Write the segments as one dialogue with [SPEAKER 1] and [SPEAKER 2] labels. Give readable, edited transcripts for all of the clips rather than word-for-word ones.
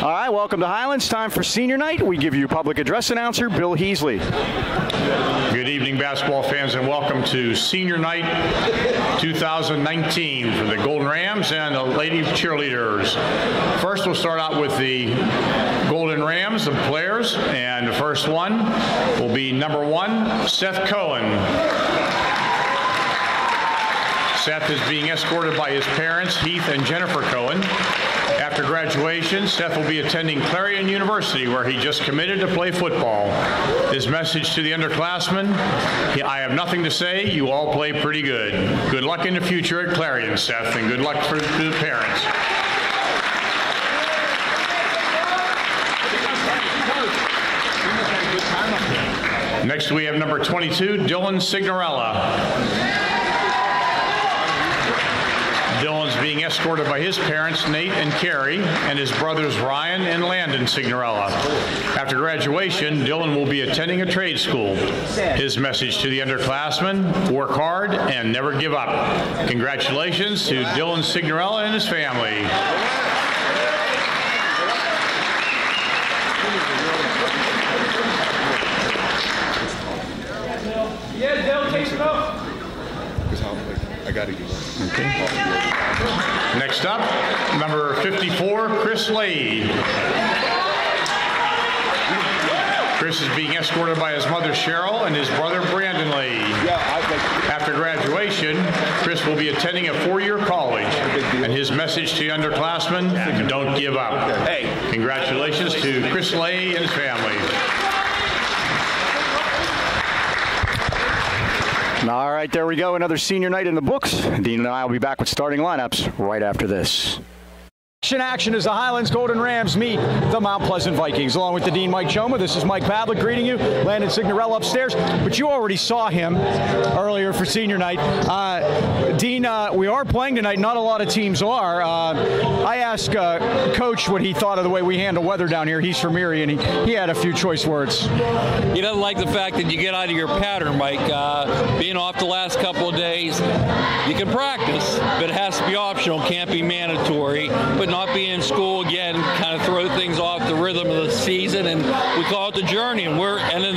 [SPEAKER 1] All right, welcome to Highlands. Time for senior night. We give you public address announcer Bill Heasley.
[SPEAKER 2] Good evening, basketball fans, and welcome to senior night 2019 for the Golden Rams and the Lady Cheerleaders. First, we'll start out with the Golden Rams, the players, and the first one will be number 1, Seth Cohen. Seth is being escorted by his parents, Heath and Jennifer Cohen. After graduation, Seth will be attending Clarion University, where he just committed to play football. His message to the underclassmen: I have nothing to say. You all play pretty good. Good luck in the future at Clarion, Seth, and good luck to the parents. Next, we have number 22, Dylan Signorella. Dylan's being escorted by his parents, Nate and Carrie, and his brothers, Ryan and Landon Signorella. After graduation, Dylan will be attending a trade school. His message to the underclassmen: work hard and never give up. Congratulations to Dylan Signorella and his family.
[SPEAKER 3] Yeah, Dylan, take it up.
[SPEAKER 4] I gotta get one.
[SPEAKER 2] Okay. Next up, number 54, Chris Lade. Chris is being escorted by his mother, Cheryl, and his brother, Brandon Lade. After graduation, Chris will be attending a 4-year college, and his message to underclassmen: don't give up. Congratulations to Chris Lade and his family.
[SPEAKER 1] All right, there we go. Another senior night in the books. Dean and I will be back with starting lineups right after this. Action as the Highlands Golden Rams meet the Mount Pleasant Vikings. Along with the Dean, Mike Choma, this is Mike Pavlik greeting you. Landon Signorella upstairs, but you already saw him earlier for senior night. Dean, we are playing tonight. Not a lot of teams are. I asked Coach what he thought of the way we handle weather down here. He's from Erie, and he had a few choice words.
[SPEAKER 5] He doesn't like the fact that you get out of your pattern, Mike. Being off the last couple of days, you can practice, but it has to be optional, can't be mandatory. But not being in school again kind of throw things off the rhythm of the season, and we call it the journey, and we're ending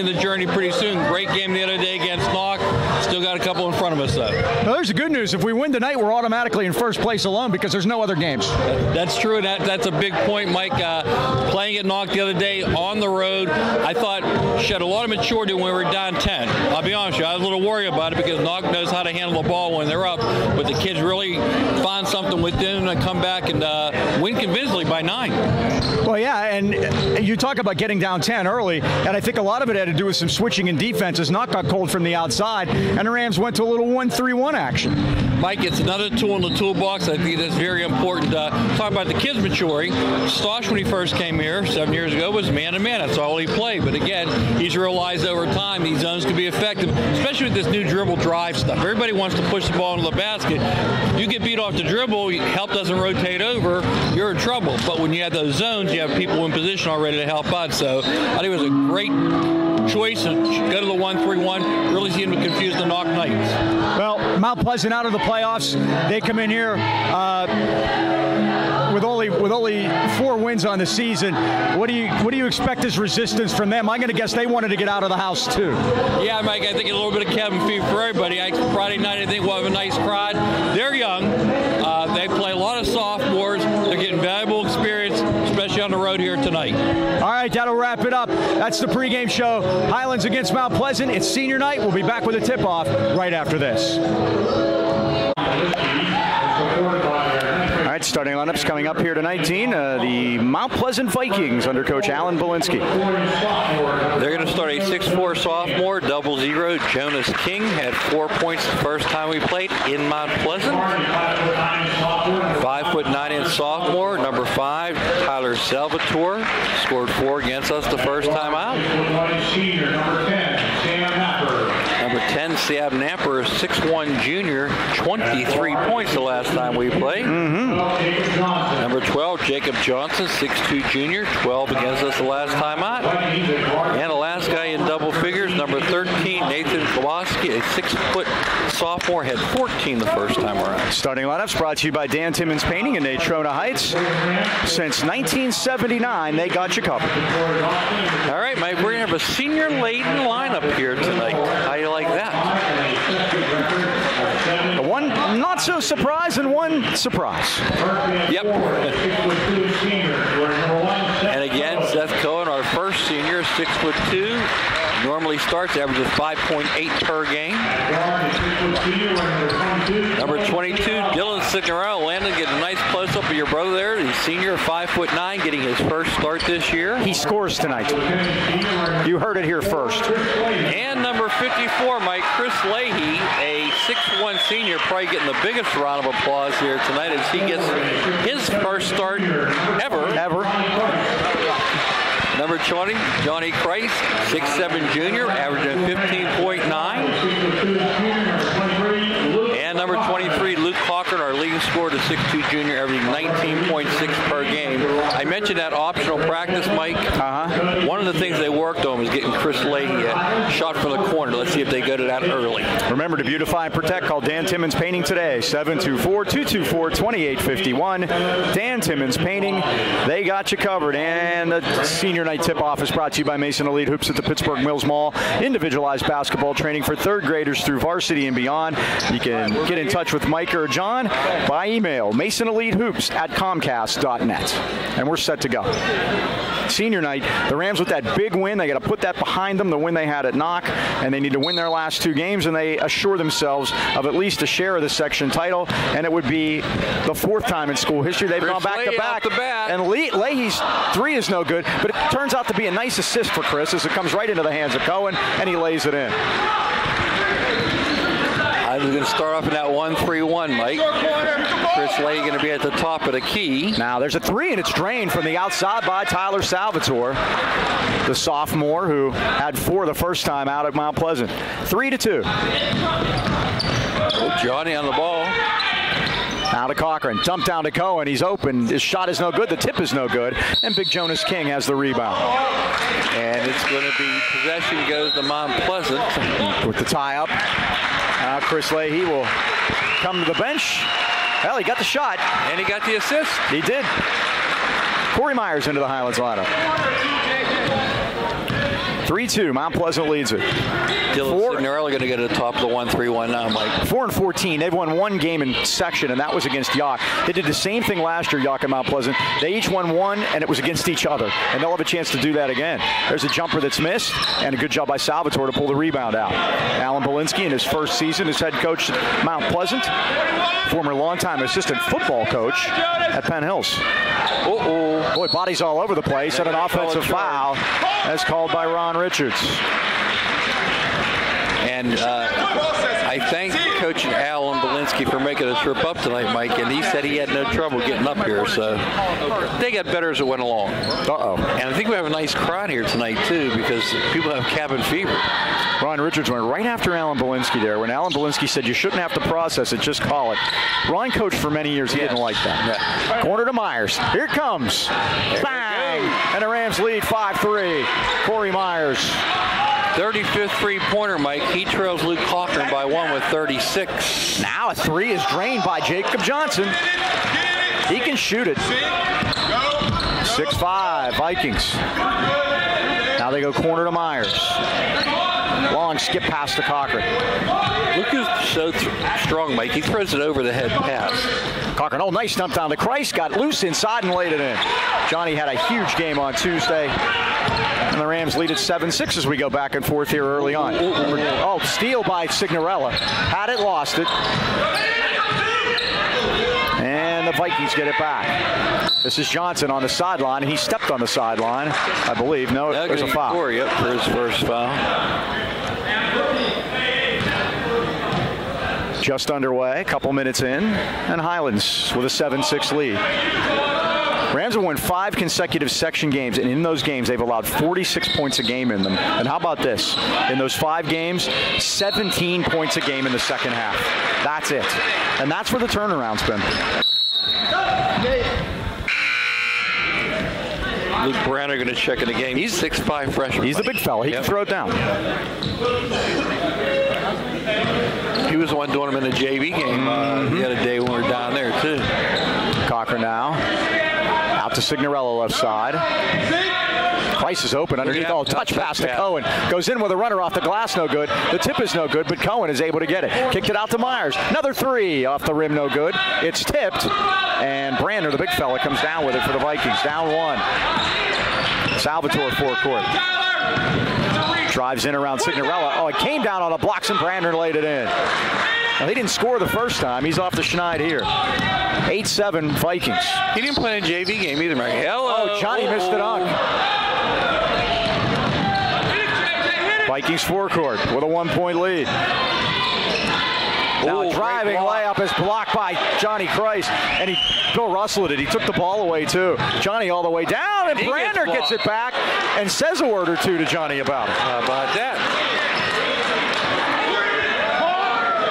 [SPEAKER 5] the journey pretty soon. Great game the other day against Knock. Still got a couple in front of us, though.
[SPEAKER 1] Well, there's the good news. If we win tonight, we're automatically in first place alone because there's no other games.
[SPEAKER 5] That's true, and that's a big point, Mike. Playing at Knock the other day on the road, I thought showed a lot of maturity when we were down 10. I'll be honest with you, I was a little worried about it because Knock knows how to handle the ball when they're up, but the kids really find something within them and come back and win convincingly by 9.
[SPEAKER 1] Well, yeah, and you talk about getting down 10 early, and I think a lot of it had to do with some switching in defenses. Knock got cold from the outside, and the Rams went to a little 1-3-1 action.
[SPEAKER 5] Mike, it's another tool in the toolbox. I think that's very important. Talk about the kids maturing. Stosh, when he first came here 7 years ago, was man-to-man. That's all he played. But again, he's realized over time these zones can be effective, especially with this new dribble drive stuff. Everybody wants to push the ball into the basket. You get beat off the dribble, help doesn't rotate over, you're in trouble. But when you have those zones, you have people in position already to help out. So I think it was a great choice to go to the 1-3-1. Really seemed to confuse the Knock Knights.
[SPEAKER 1] Well, Mount Pleasant out of the playoffs. They come in here with only 4 wins on the season. What do you expect as resistance from them? I'm going to guess they wanted to get out of the house too.
[SPEAKER 5] Yeah, Mike, I think a little bit of cabin fever for everybody. Friday night, I think we'll have a nice crowd. They're young. They play a lot of sophomores. They're getting valuable experience, especially on the road here tonight.
[SPEAKER 1] All right, that'll wrap it up. That's the pregame show. Highlands against Mount Pleasant. It's senior night. We'll be back with a tip-off right after this. All right, starting lineups coming up here tonight, Dean. The Mount Pleasant Vikings under Coach Alan Belinsky.
[SPEAKER 6] They're going to start a 6'4" sophomore, 00. Jonas King had 4 points the first time we played in Mount Pleasant. 5'9" sophomore, number 5, Tyler Salvatore, scored 4 against us the first time out. Number 10, Sam Napper, 6'1" junior, 23 points the last time we played. Number 12, Jacob Johnson, 6'2" junior, 12 against us the last time out. And the last guy in double figures, number 13, Nathan Kawhi. Waboski, a 6-foot sophomore, had 14 the first time around.
[SPEAKER 1] Starting lineups brought to you by Dan Timmons Painting in Natrona Heights. Since 1979, they got you covered.
[SPEAKER 6] All right, Mike, we're going to have a senior-laden lineup here tonight. How do you like that?
[SPEAKER 1] One not so surprise and one surprise.
[SPEAKER 6] Yep. And again, Seth Cohen, our first senior, 6'2". Normally starts, averages 5.8 per game. Number 22, Dylan Signorello. Landon, get a nice close-up of your brother there. The senior, 5'9", getting his first start this year.
[SPEAKER 1] He scores tonight. You heard it here first.
[SPEAKER 6] And number 54, Mike, Chris Leahy, a 6'1" senior, probably getting the biggest round of applause here tonight as he gets his first start ever. Number 20, Johnny Christ, 6'7" junior, averaging 15.9. And number 23, Luke Cochran, our leading scorer, to 6'2" junior, averaging 19.6 per game. I mentioned that optional practice, Mike. One of the things they worked on was getting Chris Leahy a shot from the corner. Let's see if they go to that early.
[SPEAKER 1] Remember to beautify and protect. Call Dan Timmons Painting today, 724-224-2851. Dan Timmons Painting, they got you covered. And the senior night tip-off is brought to you by Mason Elite Hoops at the Pittsburgh Mills Mall. Individualized basketball training for third graders through varsity and beyond. You can get in touch with Mike or John by email, masonelitehoops@comcast.net. And we're set to go. Senior night, the Rams with that big win, they got to put that behind them, the win they had at Knock, and they need to win their last 2 games, and they assure themselves of at least a share of the section title, and it would be the 4th time in school history they've gone back-to-back. And Leahy's 3 is no good, but it turns out to be a nice assist for Chris as it comes right into the hands of Cohen, and he lays it in.
[SPEAKER 6] I was going to start off in that 1-3-1, Mike. Chris Leahy going to be at the top of the key.
[SPEAKER 1] Now there's a 3, and it's drained from the outside by Tyler Salvatore, the sophomore who had 4 the first time out at Mount Pleasant. 3-2.
[SPEAKER 6] Johnny on the ball.
[SPEAKER 1] Out to Cochran, dump down to Cohen. He's open. His shot is no good. The tip is no good. And Big Jonas King has the rebound.
[SPEAKER 6] And it's going to be possession goes to Mount Pleasant.
[SPEAKER 1] With the tie up. Now Chris Leahy will come to the bench. Well, he got the shot.
[SPEAKER 6] And he got the assist.
[SPEAKER 1] He did. Corey Myers into the Highlands lineup. 3-2, Mount Pleasant leads it.
[SPEAKER 6] Dylan Signorello going to get to the top of the 1-3-1 now, Mike.
[SPEAKER 1] 4-14. They've won 1 game in section, and that was against Yock. They did the same thing last year, Yock and Mount Pleasant. They each won 1, and it was against each other. And they'll have a chance to do that again. There's a jumper that's missed, and a good job by Salvatore to pull the rebound out. Alan Belinsky in his first season as head coach at Mount Pleasant. Former longtime assistant football coach at Penn Hills. Boy, bodies all over the place, and an offensive foul as called by Ron Richards. And
[SPEAKER 6] I thank Coach Alan Belinsky for making a trip up tonight, Mike, and he said he had no trouble getting up here, so they got better as it went along. And I think we have a nice crowd here tonight, too, because people have cabin fever.
[SPEAKER 1] Ron Richards went right after Alan Belinsky there. When Alan Belinsky said you shouldn't have to process it, just call it. Ron coached for many years. He didn't like that. Yeah. Corner to Myers. Here it comes. Bang! And the Rams lead 5-3. Corey Myers.
[SPEAKER 6] 35th three-pointer, Mike. He trails Luke Cochran by 1 with 36.
[SPEAKER 1] Now a 3 is drained by Jacob Johnson. He can shoot it. 6-5, Vikings. Now they go corner to Myers. Long skip pass to Cochran.
[SPEAKER 6] Luke is so strong, Mike. He throws it over the head pass.
[SPEAKER 1] Cochran, nice dump down to Christ. Got loose inside and laid it in. Johnny had a huge game on Tuesday. And the Rams lead at 7-6 as we go back and forth here early on. Steal by Signorello. Had it, lost it. And the Vikings get it back. This is Johnson on the sideline, and he stepped on the sideline, I believe. No, it was a foul.
[SPEAKER 6] For his first foul.
[SPEAKER 1] Just underway, a couple minutes in, and Highlands with a 7-6 lead. Rams have won 5 consecutive section games, and in those games, they've allowed 46 points a game in them. And how about this? In those 5 games, 17 points a game in the second half. That's it. And that's where the turnaround's been.
[SPEAKER 6] Luke Branner going to check in the game. He's 6'5" freshman.
[SPEAKER 1] He's the big fella. He can throw it down.
[SPEAKER 6] He was the one doing them in the JV game the other day when we were down there, too.
[SPEAKER 1] Cochran now. Out to Signorello left side. Price is open underneath. Oh, touch pass to Cohen. Goes in with a runner off the glass, no good. The tip is no good, but Cohen is able to get it. Kicked it out to Myers. Another three off the rim, no good. It's tipped, and Brander, the big fella, comes down with it for the Vikings. Down one. Salvatore forecourt. Drives in around Signorello. Oh, it came down on the blocks, and Brander laid it in. Now, he didn't score the first time. He's off the schneid here. 8-7 Vikings.
[SPEAKER 6] He didn't play in a JV game either, Mike.
[SPEAKER 1] Oh, Johnny missed the dunk. Vikings forecourt with a 1-point lead. Now driving layup is blocked by Johnny Christ, and Bill Russell did. He took the ball away too. Johnny all the way down, and Brander gets it back and says a word or two to Johnny about it.
[SPEAKER 6] How about that?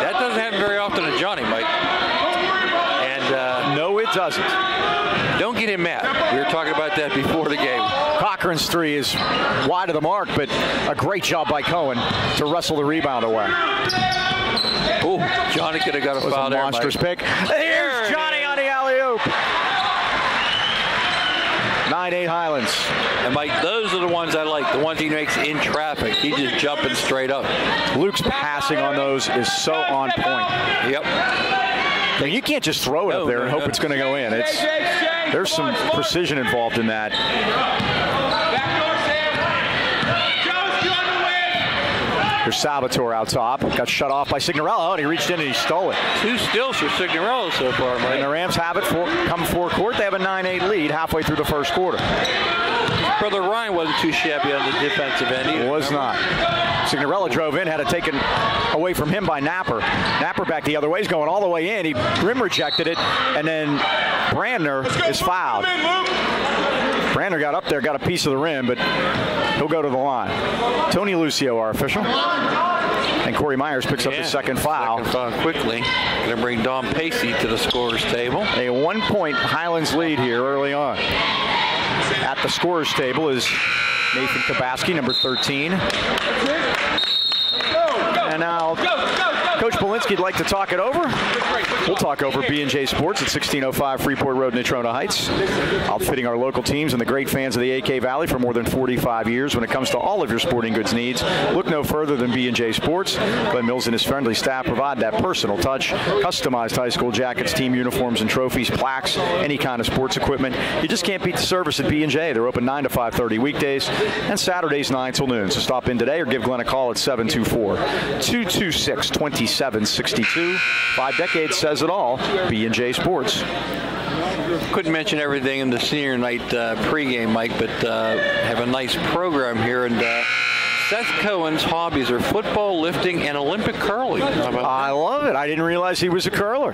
[SPEAKER 6] That doesn't happen very often to Johnny, Mike. And
[SPEAKER 1] no, it doesn't.
[SPEAKER 6] Don't get him mad. We were talking about that before the game.
[SPEAKER 1] Cochran's three is wide of the mark, but a great job by Cohen to wrestle the rebound away.
[SPEAKER 6] Oh, Johnny could have got a foul there,
[SPEAKER 1] monstrous
[SPEAKER 6] Mike.
[SPEAKER 1] pick. Here's Johnny on the alley-oop. 9-8 Highlands.
[SPEAKER 6] And Mike, those are the ones I like, the ones he makes in traffic. He's just jumping straight up.
[SPEAKER 1] Luke's passing on those is so on point.
[SPEAKER 6] Yep.
[SPEAKER 1] Now, you can't just throw it up there and hope it's going to go in. There's some precision involved in that. There's Salvatore out top. Got shut off by Signorello, and he reached in and he stole it.
[SPEAKER 6] 2 steals for Signorello so far, Mike.
[SPEAKER 1] And the Rams have it come forecourt. They have a 9-8 lead halfway through the first quarter.
[SPEAKER 6] Brother Ryan wasn't too shabby on the defensive end either.
[SPEAKER 1] Was not. Signorello drove in, had it taken away from him by Napper. Napper back the other way. He's going all the way in. He rim rejected it, and then Brander is fouled. Brander got up there, got a piece of the rim, but he'll go to the line. Tony Lucio, our official. And Corey Myers picks up his second foul.
[SPEAKER 6] Second foul quickly. Going to bring Don Pacey to the scorer's table.
[SPEAKER 1] A 1-point Highlands lead here early on. At the scorer's table is Nathan Kabaski, number 13. And now Coach Polinsky would like to talk it over. We'll talk over B&J Sports at 1605 Freeport Road, Natrona Heights. Outfitting our local teams and the great fans of the AK Valley for more than 45 years. When it comes to all of your sporting goods needs, look no further than B&J Sports. Glenn Mills and his friendly staff provide that personal touch. Customized high school jackets, team uniforms and trophies, plaques, any kind of sports equipment. You just can't beat the service at B&J. They're open 9 to 5:30 weekdays and Saturdays 9 till noon. So stop in today or give Glenn a call at 724-226-2762. 5 decades says it all. B&J Sports.
[SPEAKER 6] Couldn't mention everything in the senior night pregame, Mike, but have a nice program here. And Seth Cohen's hobbies are football, lifting, and Olympic curling.
[SPEAKER 1] I love it. I didn't realize he was a curler.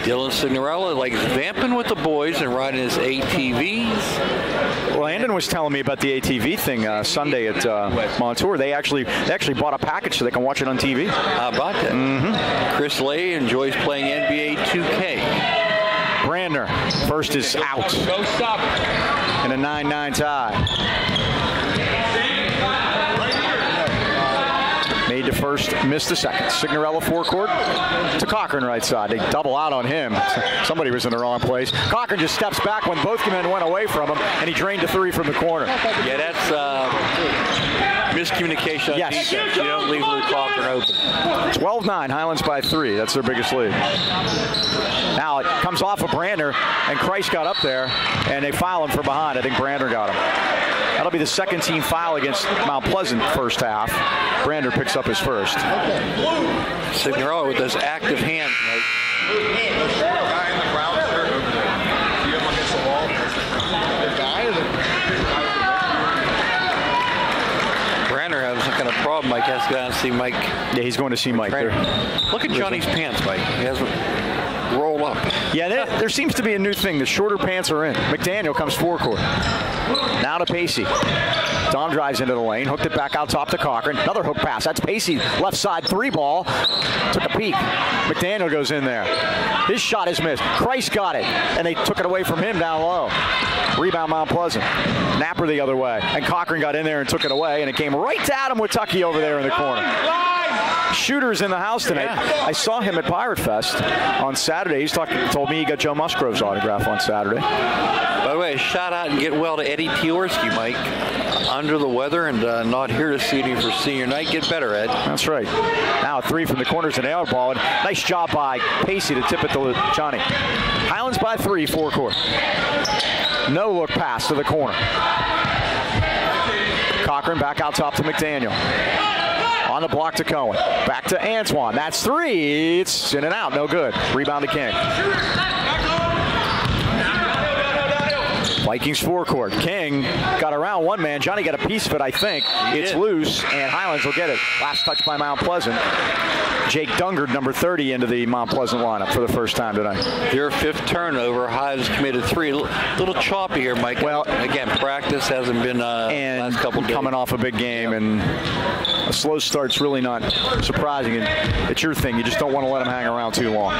[SPEAKER 6] Dylan Signorello likes vamping with the boys and riding his ATVs.
[SPEAKER 1] Landon was telling me about the ATV thing Sunday at Montour. They actually bought a package so they can watch it on TV.
[SPEAKER 6] How about that? Mm-hmm. Chris Lay enjoys playing NBA 2K.
[SPEAKER 1] Brander, first is out.
[SPEAKER 3] Go stop.
[SPEAKER 1] In a 9-9 tie. Made the first, missed the second. Signorello forecourt to Cochran right side. They double out on him. Somebody was in the wrong place. Cochran just steps back when both men went away from him, and he drained a three from the corner.
[SPEAKER 6] Yeah, that's miscommunication on defense. You don't leave Luke Cochran open.
[SPEAKER 1] 12-9, Highlands by 3. That's their biggest lead. Now it comes off of Brander, and Christ got up there, and they foul him for behind. I think Brander got him. That'll be the second team foul against Mount Pleasant first half. Brander picks up his first.
[SPEAKER 6] Signorello with those active hands, Mike. Brander has some kind of problem. Mike has to go down and see Mike.
[SPEAKER 1] Yeah, he's going to see Mike.
[SPEAKER 6] Look at Johnny's pants, Mike. He has a roll up.
[SPEAKER 1] Yeah, there seems to be a new thing. The shorter pants are in. McDaniel comes forecourt. Now to Pacey. Don drives into the lane, hooked it back out top to Cochran. Another hook pass. That's Pacey, left side three ball. Took a peek. McDaniel goes in there. His shot is missed. Christ got it, and they took it away from him down low. Rebound Mount Pleasant. Napper the other way, and Cochran got in there and took it away, and it came right to Adam Witucky over there in the corner. Shooter's in the house tonight. Yeah. I saw him at Pirate Fest on Saturday. He's told me he got Joe Musgrove's autograph on Saturday.
[SPEAKER 6] By the way, shout out and get well to Eddie Tiorsky, Mike. Under the weather and not here to see you for senior night. Get better, Ed.
[SPEAKER 1] That's right. Now a 3 from the corners, an air ball, and nice job by Pacey to tip it to Johnny. Highlands by 3, 4 court. No look pass to the corner. Cochran back out top to McDaniel. On the block to Cohen. Back to Antoine. That's 3. It's in and out. No good. Rebound to King. Vikings forecourt. King got around one man. Johnny got a piece of it, I think. It's loose, and Highlands will get it. Last touch by Mount Pleasant. Jake Dungard, number 30, into the Mount Pleasant lineup for the first time tonight.
[SPEAKER 6] Their 5th turnover. Highlands committed 3. A little choppy here, Mike. Well, again, practice hasn't been last couple days.
[SPEAKER 1] Coming off a big game, and a slow start's really not surprising. And it's your thing. You just don't want to let them hang around too long.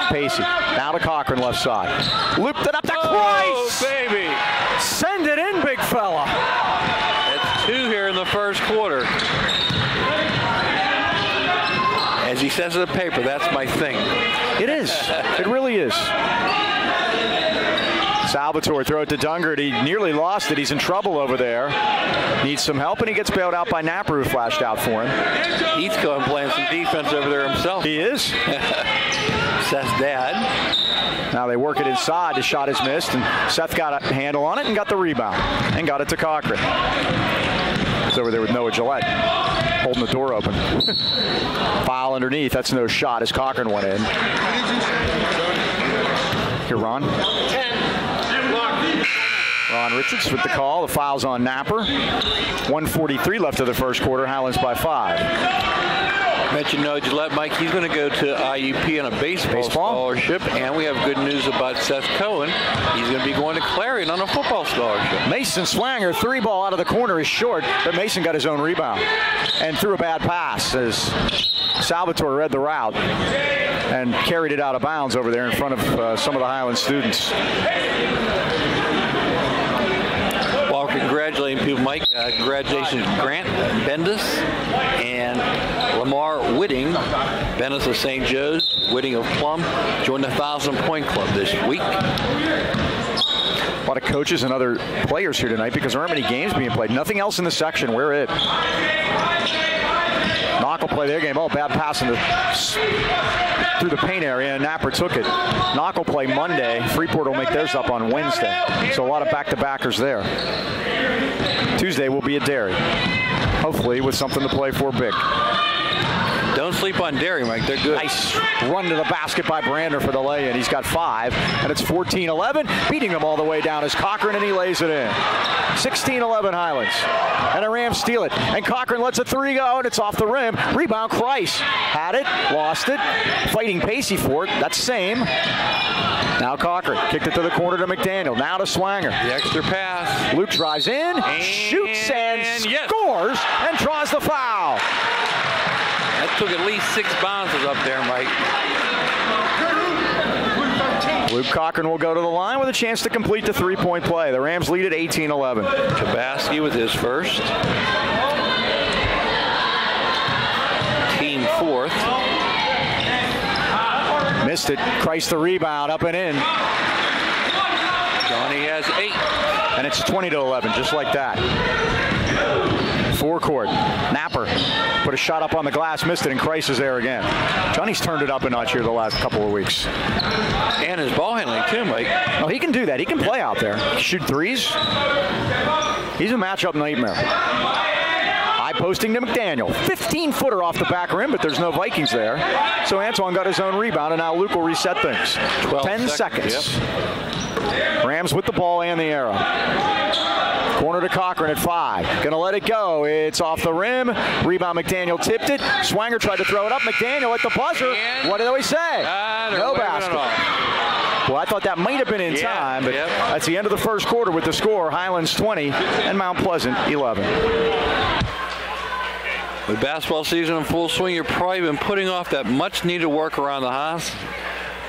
[SPEAKER 1] Pacey. Now to Cochran, left side. Looped it up to Christ!
[SPEAKER 6] Oh, baby!
[SPEAKER 1] Send it in, big fella.
[SPEAKER 6] That's 2 here in the first quarter. As he says in the paper, that's my thing.
[SPEAKER 1] It is. It really is. Salvatore throw it to Dungard. He nearly lost it. He's in trouble over there. Needs some help, and he gets bailed out by Napper, who flashed out for him.
[SPEAKER 6] He's going playing some defense over there himself.
[SPEAKER 1] He is.
[SPEAKER 6] Seth's dad.
[SPEAKER 1] Now they work it inside. The shot is missed, and Seth got a handle on it and got the rebound and got it to Cochran. It's over there with Noah Gillette holding the door open. Foul underneath. That's no shot as Cochran went in. Here, Ron. Ron Richards with the call. The foul's on Napper. 1:43 left of the first quarter. Highlands by 5.
[SPEAKER 6] Mentioned Noah Gillette, Mike. He's going to go to IUP on a baseball scholarship, and we have good news about Seth Cohen. He's going to be going to Clarion on a football scholarship.
[SPEAKER 1] Mason Swanger, 3-ball out of the corner is short, but Mason got his own rebound and threw a bad pass as Salvatore read the route and carried it out of bounds over there in front of some of the Highland students.
[SPEAKER 6] While congratulating people, Mike, congratulations Grant Bendis and Lamar Whitting. Bendis of St. Joe's, Whitting of Plum, joined the 1,000-point club this week.
[SPEAKER 1] A lot of coaches and other players here tonight because there aren't many games being played. Nothing else in the section. We're it. Knock will play their game. Oh, bad pass through the paint area, and Napper took it. Knock will play Monday. Freeport will make theirs up on Wednesday. So a lot of back-to-backers there. Tuesday will be at Derry. Hopefully with something to play for big.
[SPEAKER 6] Don't sleep on Derry, Mike. They're good.
[SPEAKER 1] Nice run to the basket by Brander for the lay-in. He's got 5, and it's 14-11. Beating them all the way down is Cochran, and he lays it in. 16-11 Highlands. And the Rams steal it. And Cochran lets a 3 go, and it's off the rim. Rebound, Christ. Had it, lost it. Fighting Pacey for it. That's same. Now Cochran kicked it to the corner to McDaniel. Now to Swanger.
[SPEAKER 6] The extra pass.
[SPEAKER 1] Luke drives in, shoots, and scores, and draws the foul.
[SPEAKER 6] That took at least 6 bounces up there, Mike.
[SPEAKER 1] Luke Cochran will go to the line with a chance to complete the 3-point play. The Rams lead at 18-11.
[SPEAKER 6] Chabasky with his first. Team 4th.
[SPEAKER 1] Missed it. Christ the rebound, up and in.
[SPEAKER 6] Johnny has 8.
[SPEAKER 1] And it's 20-11, just like that. Forecourt. Napper put a shot up on the glass, missed it, and Christ is there again. Johnny's turned it up a notch here the last couple of weeks.
[SPEAKER 6] And his ball handling too, Mike.
[SPEAKER 1] Oh, he can do that. He can play out there. Shoot threes. He's a matchup nightmare. High posting to McDaniel. 15-footer off the back rim, but there's no Vikings there. So Antoine got his own rebound, and now Luke will reset things. 10 seconds. Yep. Rams with the ball and the arrow. Corner to Cochran at 5. Gonna let it go. It's off the rim. Rebound, McDaniel tipped it. Swanger tried to throw it up. McDaniel at the buzzer.
[SPEAKER 6] And
[SPEAKER 1] what did we say? No basket. Well, I thought that might have been in time, but that's the end of the first quarter with the score. Highlands 20 and Mount Pleasant 11.
[SPEAKER 6] With basketball season in full swing, you've probably been putting off that much-needed work around the house.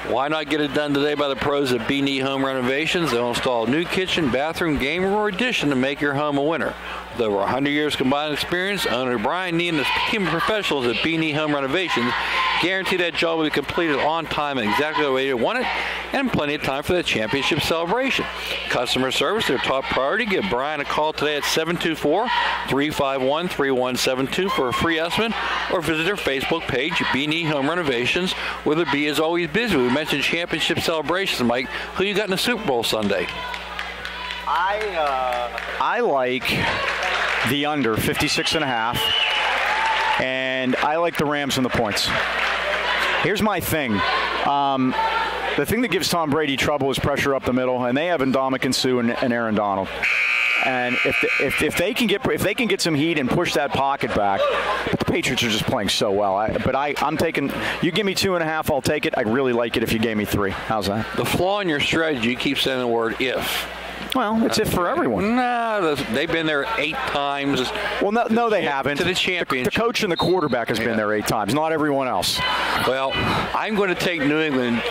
[SPEAKER 6] Why not get it done today by the pros at B&E Home Renovations? They'll install a new kitchen, bathroom, game room, or addition to make your home a winner. With over 100 years combined experience, owner Brian Nee and his team of professionals at B&E Home Renovations guarantee that job will be completed on time and exactly the way you want it, and plenty of time for the championship celebration. Customer service, their top priority. Give Brian a call today at 724-351-3172 for a free estimate, or visit their Facebook page, B&E Home Renovations, where the B is always busy. We mentioned championship celebrations, Mike. Who you got in the Super Bowl Sunday?
[SPEAKER 1] I like the under 56.5, and I like the Rams and the points. Here's my thing. The thing that gives Tom Brady trouble is pressure up the middle, and they have Ndamukong Suh and Aaron Donald. And if they can get some heat and push that pocket back, but the Patriots are just playing so well. I'm taking. You give me 2.5, I'll take it. I really like it if you gave me 3. How's that?
[SPEAKER 6] The flaw in your strategy, you keep saying the word if.
[SPEAKER 1] Well, it's if for everyone.
[SPEAKER 6] No, they've been there 8 times.
[SPEAKER 1] Well, no, they haven't.
[SPEAKER 6] To the championship.
[SPEAKER 1] The coach and the quarterback has been there 8 times, not everyone else.
[SPEAKER 6] Well, I'm going to take New England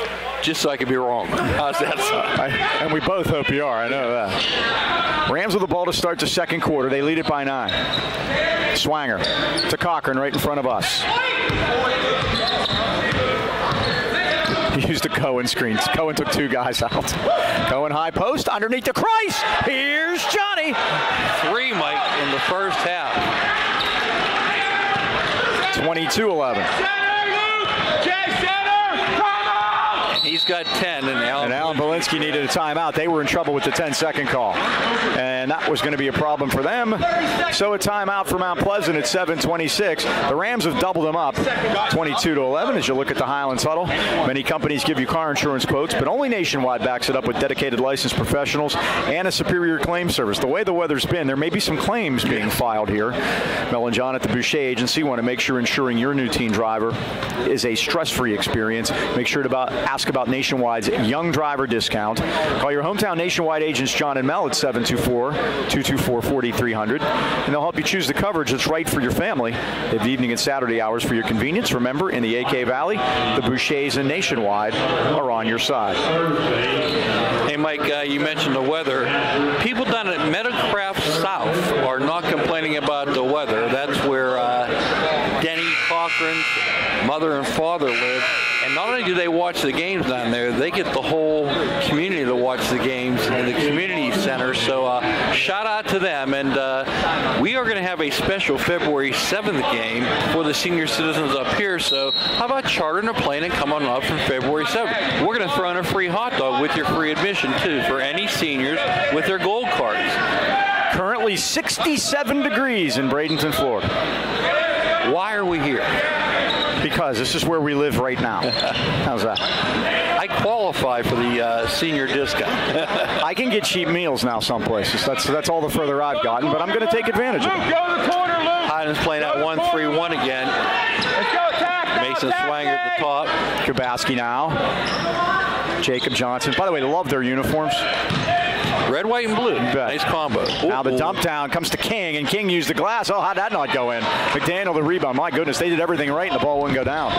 [SPEAKER 6] just so I can be wrong. How's that sound?
[SPEAKER 1] And we both hope you are. I know that. Rams with the ball to start the second quarter. They lead it by 9. Swanger to Cochran right in front of us. He used the Cohen screen. Cohen took 2 guys out. Cohen high post underneath the Christ. Here's Johnny.
[SPEAKER 6] 3, Mike, in the first half.
[SPEAKER 1] 22-11.
[SPEAKER 6] He's got 10, and
[SPEAKER 1] Alan Belinsky needed a timeout. They were in trouble with the 10-second call, and that was going to be a problem for them. So a timeout for Mount Pleasant at 7:26. The Rams have doubled them up 22-11 as you look at the Highlands huddle. Many companies give you car insurance quotes, but only Nationwide backs it up with dedicated licensed professionals and a superior claim service. The way the weather's been, there may be some claims being filed here. Mel and John at the Boucher Agency want to make sure insuring your new teen driver is a stress-free experience. Make sure to ask about Nationwide's young driver discount. Call your hometown Nationwide agents John and Mel at 724-224-4300, and they'll help you choose the coverage that's right for your family. They have evening and Saturday hours for your convenience. Remember, in the AK Valley, the Bouchers and Nationwide are on your side.
[SPEAKER 6] Hey, Mike, you mentioned the weather. People down at Meadowcraft South are not complaining about the weather. That's where Denny Cochran's mother and father live. And not only do they watch the games down there, they get the whole community to watch the games in the community center. So shout out to them. And we are going to have a special February 7th game for the senior citizens up here. So how about chartering a plane and coming up from February 7th? We're going to throw in a free hot dog with your free admission, too, for any seniors with their gold cards.
[SPEAKER 1] Currently 67 degrees in Bradenton, Florida.
[SPEAKER 6] Why are we here?
[SPEAKER 1] Because this is where we live right now. How's that?
[SPEAKER 6] I qualify for the senior discount.
[SPEAKER 1] I can get cheap meals now some places. That's all the further I've gotten, but I'm going to take advantage of it.
[SPEAKER 6] Highlands playing at 1-3-1 again. Mason Swanger at the top.
[SPEAKER 1] Kubaski now. Jacob Johnson. By the way, they love their uniforms.
[SPEAKER 6] Red, white, and blue. Nice combo.
[SPEAKER 1] Now the dump down comes to King, and King used the glass. Oh, how'd that not go in? McDaniel the rebound. My goodness, they did everything right, and the ball wouldn't go down.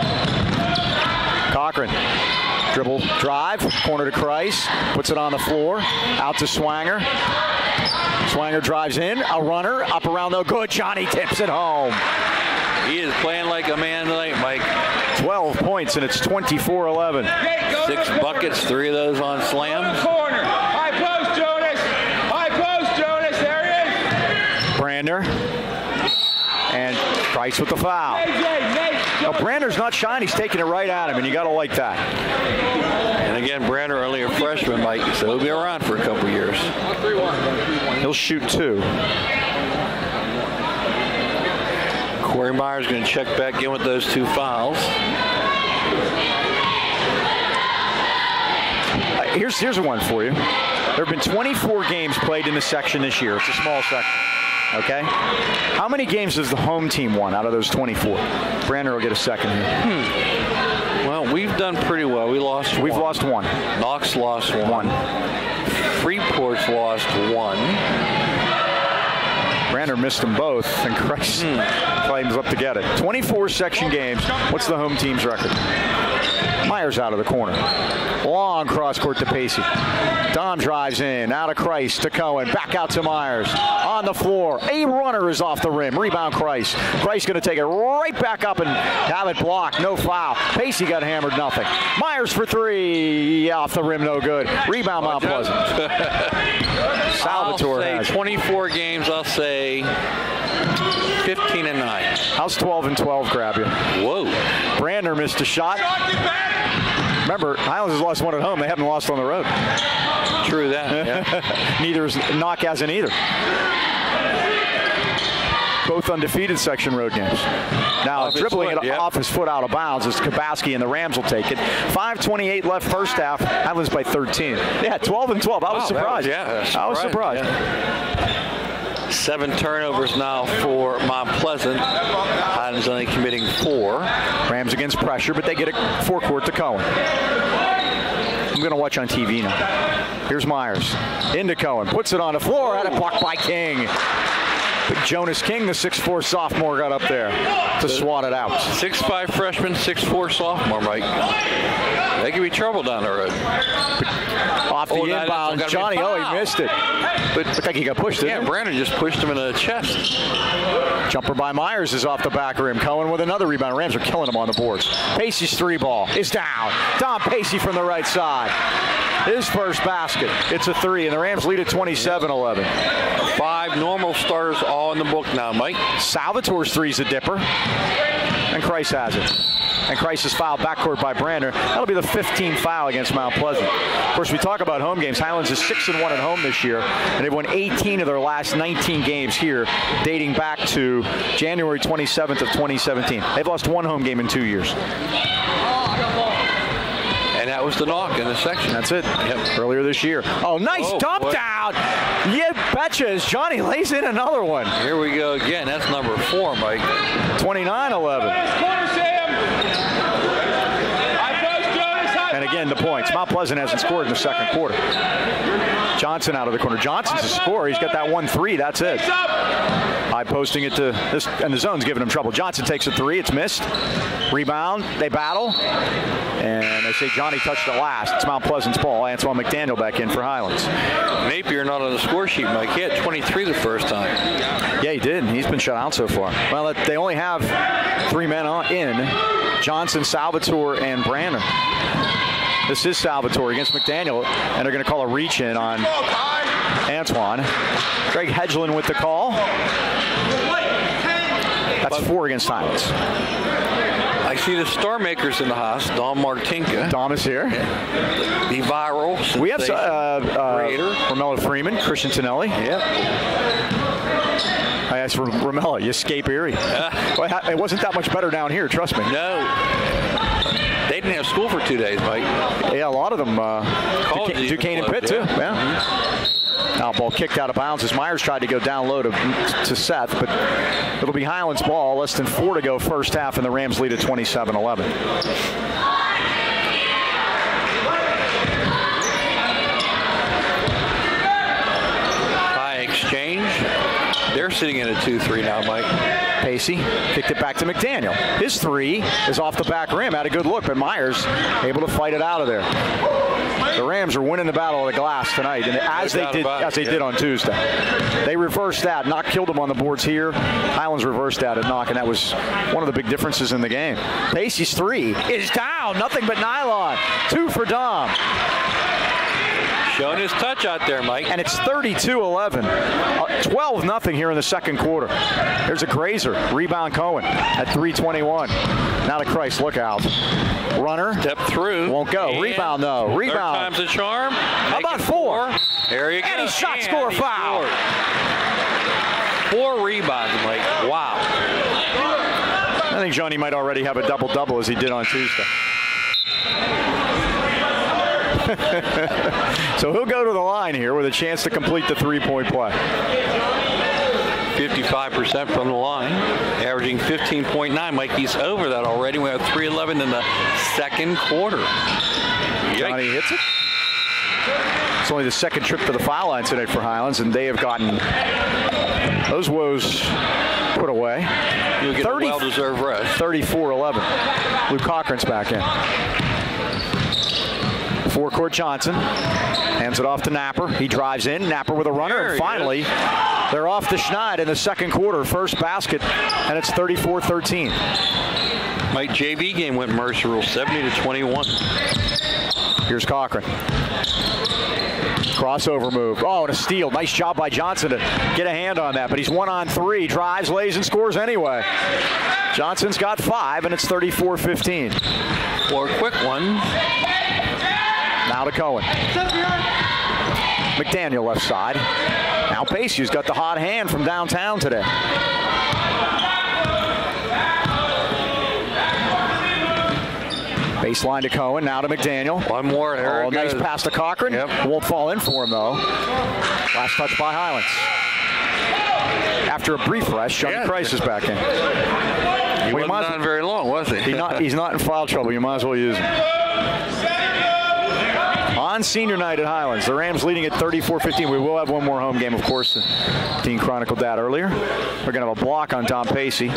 [SPEAKER 1] Cochran. Dribble, drive, corner to Christ. Puts it on the floor. Out to Swanger. Swanger drives in. A runner. Up around no good. Johnny tips it home.
[SPEAKER 6] He is playing like a man tonight, Mike.
[SPEAKER 1] 12 points, and it's 24-11.
[SPEAKER 6] 6 buckets, 3 of those on slams.
[SPEAKER 1] Brander. And Price with the foul. Now, Brander's not shy. He's taking it right at him, and you got to like that.
[SPEAKER 6] And again, Brander only a freshman, Mike, so he'll be around for a couple years.
[SPEAKER 1] He'll shoot 2.
[SPEAKER 6] Corey Meyer's going to check back in with those 2 fouls.
[SPEAKER 1] Here's one for you. There have been 24 games played in this section this year. It's a small section. Okay? How many games has the home team won out of those 24? Brander will get a second here.
[SPEAKER 6] Well, we've done pretty well. We've lost 1. Knox lost 1. Freeport's lost 1.
[SPEAKER 1] Brander missed them both, and Christ claims up to get it. 24 section games. What's the home team's record? Myers out of the corner. Long cross court to Pacey. Dom drives in, out of Christ to Cohen, back out to Myers. On the floor, a runner is off the rim. Rebound Christ. Christ going to take it right back up and have it blocked. No foul. Pacey got hammered, nothing. Myers for three, off the rim, no good. Rebound Mount Pleasant. Salvatore
[SPEAKER 6] I'll say 24 games, I'll say 15 and 9.
[SPEAKER 1] How's 12 and 12 grab you?
[SPEAKER 6] Whoa.
[SPEAKER 1] Brandner missed a shot. Remember, Highlands has lost one at home. They haven't lost on the road.
[SPEAKER 6] True that, yeah.
[SPEAKER 1] Neither is Knock hasn't either. Both undefeated section road games. Now dribbling it off his foot out of bounds is Kabaski, and the Rams will take it. 5:28 left first half. Highlands by 13. Yeah, 12 and 12. I was surprised. I was surprised.
[SPEAKER 6] Yeah. 7 turnovers now for Mount Pleasant. Highlands only committing 4.
[SPEAKER 1] Rams against pressure, but they get it forecourt to Cohen. I'm going to watch on TV now. Here's Myers. Into Cohen. Puts it on the floor. Had it blocked by King. Big Jonas King, the 6'4 sophomore, got up there to swat it out.
[SPEAKER 6] 6'5 freshman, 6'4 sophomore, Mike. They could be trouble down the road.
[SPEAKER 1] Off the inbound, Johnny, he missed it. But looked like he got pushed, didn't he?
[SPEAKER 6] Brandon just pushed him in the chest.
[SPEAKER 1] Jumper by Myers is off the back rim. Cohen with another rebound. Rams are killing him on the boards. Pacey's 3 ball is down. Dom Pacey from the right side. His first basket. It's a 3, and the Rams lead at 27-11.
[SPEAKER 6] 5 normal starters all in the book now, Mike.
[SPEAKER 1] Salvatore's 3's a dipper, and Christ has it. And Christ is fouled backcourt by Brandner. That'll be the 15th foul against Mount Pleasant. Of course, we talk about home games. Highlands is 6-1 at home this year, and they've won 18 of their last 19 games here, dating back to January 27th of 2017. They've lost 1 home game in 2 years.
[SPEAKER 6] And that was the knock in the section.
[SPEAKER 1] That's it. Yep. Earlier this year. Oh, nice dump down. You betcha, as Johnny lays in another one.
[SPEAKER 6] Here we go again. That's number 4, Mike.
[SPEAKER 1] 29-11. And again, the points. Mount Pleasant hasn't scored in the second quarter. Johnson out of the corner. Johnson's a scorer. He's got that 1-3. That's it. High posting it to this, and the zone's giving him trouble. Johnson takes a 3. It's missed. Rebound. They battle. And they say Johnny touched it last. It's Mount Pleasant's ball. Antoine McDaniel back in for Highlands.
[SPEAKER 6] Napier not on the score sheet, Mike. He had 23 the first time.
[SPEAKER 1] Yeah, he did. He's been shut out so far. Well, they only have 3 men in. Johnson, Salvatore, and Brandner. This is Salvatore against McDaniel, and they're going to call a reach in on Antoine. Greg Hedgelin with the call. That's 4 against Highlands.
[SPEAKER 6] I see the star makers in the house. Dom Martinka.
[SPEAKER 1] Dom is here.
[SPEAKER 6] The viral.
[SPEAKER 1] We have Romello Freeman, Christian Tonelli.
[SPEAKER 6] Yep.
[SPEAKER 1] I asked for Romello. You escape Erie. Well, it wasn't that much better down here, trust me.
[SPEAKER 6] No. They didn't have school for 2 days, Mike.
[SPEAKER 1] Yeah, a lot of them. Duquesne and Pitt, too. Yeah. Now ball kicked out of bounds as Myers tried to go down low to Seth, but it'll be Highlands ball. Less than 4 to go first half, and the Rams lead at 27-11.
[SPEAKER 6] High exchange. They're sitting in a 2-3 now, Mike.
[SPEAKER 1] Pacey kicked it back to McDaniel. His 3 is off the back rim. Had a good look, but Myers able to fight it out of there. The Rams are winning the battle of the glass tonight, and as they did on Tuesday. They reversed that. Knock killed them on the boards here. Highlands reversed that at Knock, and that was one of the big differences in the game. Pacey's 3 is down. Nothing but nylon. 2 for Dom.
[SPEAKER 6] Showing his touch out there, Mike.
[SPEAKER 1] And it's 32-11. 12-0 here in the second quarter. There's a grazer. Rebound Cohen at 3:21. Now to Christ. Look out. Runner.
[SPEAKER 6] Step through.
[SPEAKER 1] Won't go.
[SPEAKER 6] And
[SPEAKER 1] rebound, though. Rebound.
[SPEAKER 6] 3 times the charm.
[SPEAKER 1] How about 4?
[SPEAKER 6] There you go.
[SPEAKER 1] And he shot score foul.
[SPEAKER 6] 4 rebounds, Mike. Wow.
[SPEAKER 1] I think Johnny might already have a double-double as he did on Tuesday. So he'll go to the line here with a chance to complete the 3-point play.
[SPEAKER 6] 55% from the line, averaging 15.9. Mike, he's over that already. We have 3:11 in the second quarter.
[SPEAKER 1] Johnny hits it. It's only the second trip to the foul line tonight for Highlands, and they have gotten those woes put away.
[SPEAKER 6] You'll get a well-deserved rest.
[SPEAKER 1] 34-11. Luke Cochran's back in. Forecourt Johnson hands it off to Napper. He drives in. Napper with a runner. And finally, they're off the schneid in the second quarter. First basket, and it's 34-13.
[SPEAKER 6] My JV game went Mercer rule, 70-21.
[SPEAKER 1] Here's Cochran. Crossover move. Oh, and a steal. Nice job by Johnson to get a hand on that. But he's 1 on 3. Drives, lays, and scores anyway. Johnson's got 5, and it's 34-15.
[SPEAKER 6] For a quick one.
[SPEAKER 1] Now to Cohen. McDaniel left side. Now Pacey's got the hot hand from downtown today. Baseline to Cohen, now to McDaniel.
[SPEAKER 6] One more.
[SPEAKER 1] Oh, nice pass to Cochran.
[SPEAKER 6] Yep.
[SPEAKER 1] Won't fall in for him, though. Last touch by Highlands. After a brief rest, Johnny Price is back in.
[SPEAKER 6] He wasn't on very long, was he?
[SPEAKER 1] He's not in foul trouble. You might as well use him. On senior night at Highlands, the Rams leading at 34-15. We will have one more home game, of course. The Dean chronicled that earlier. We're going to have a block on Tom Pacey.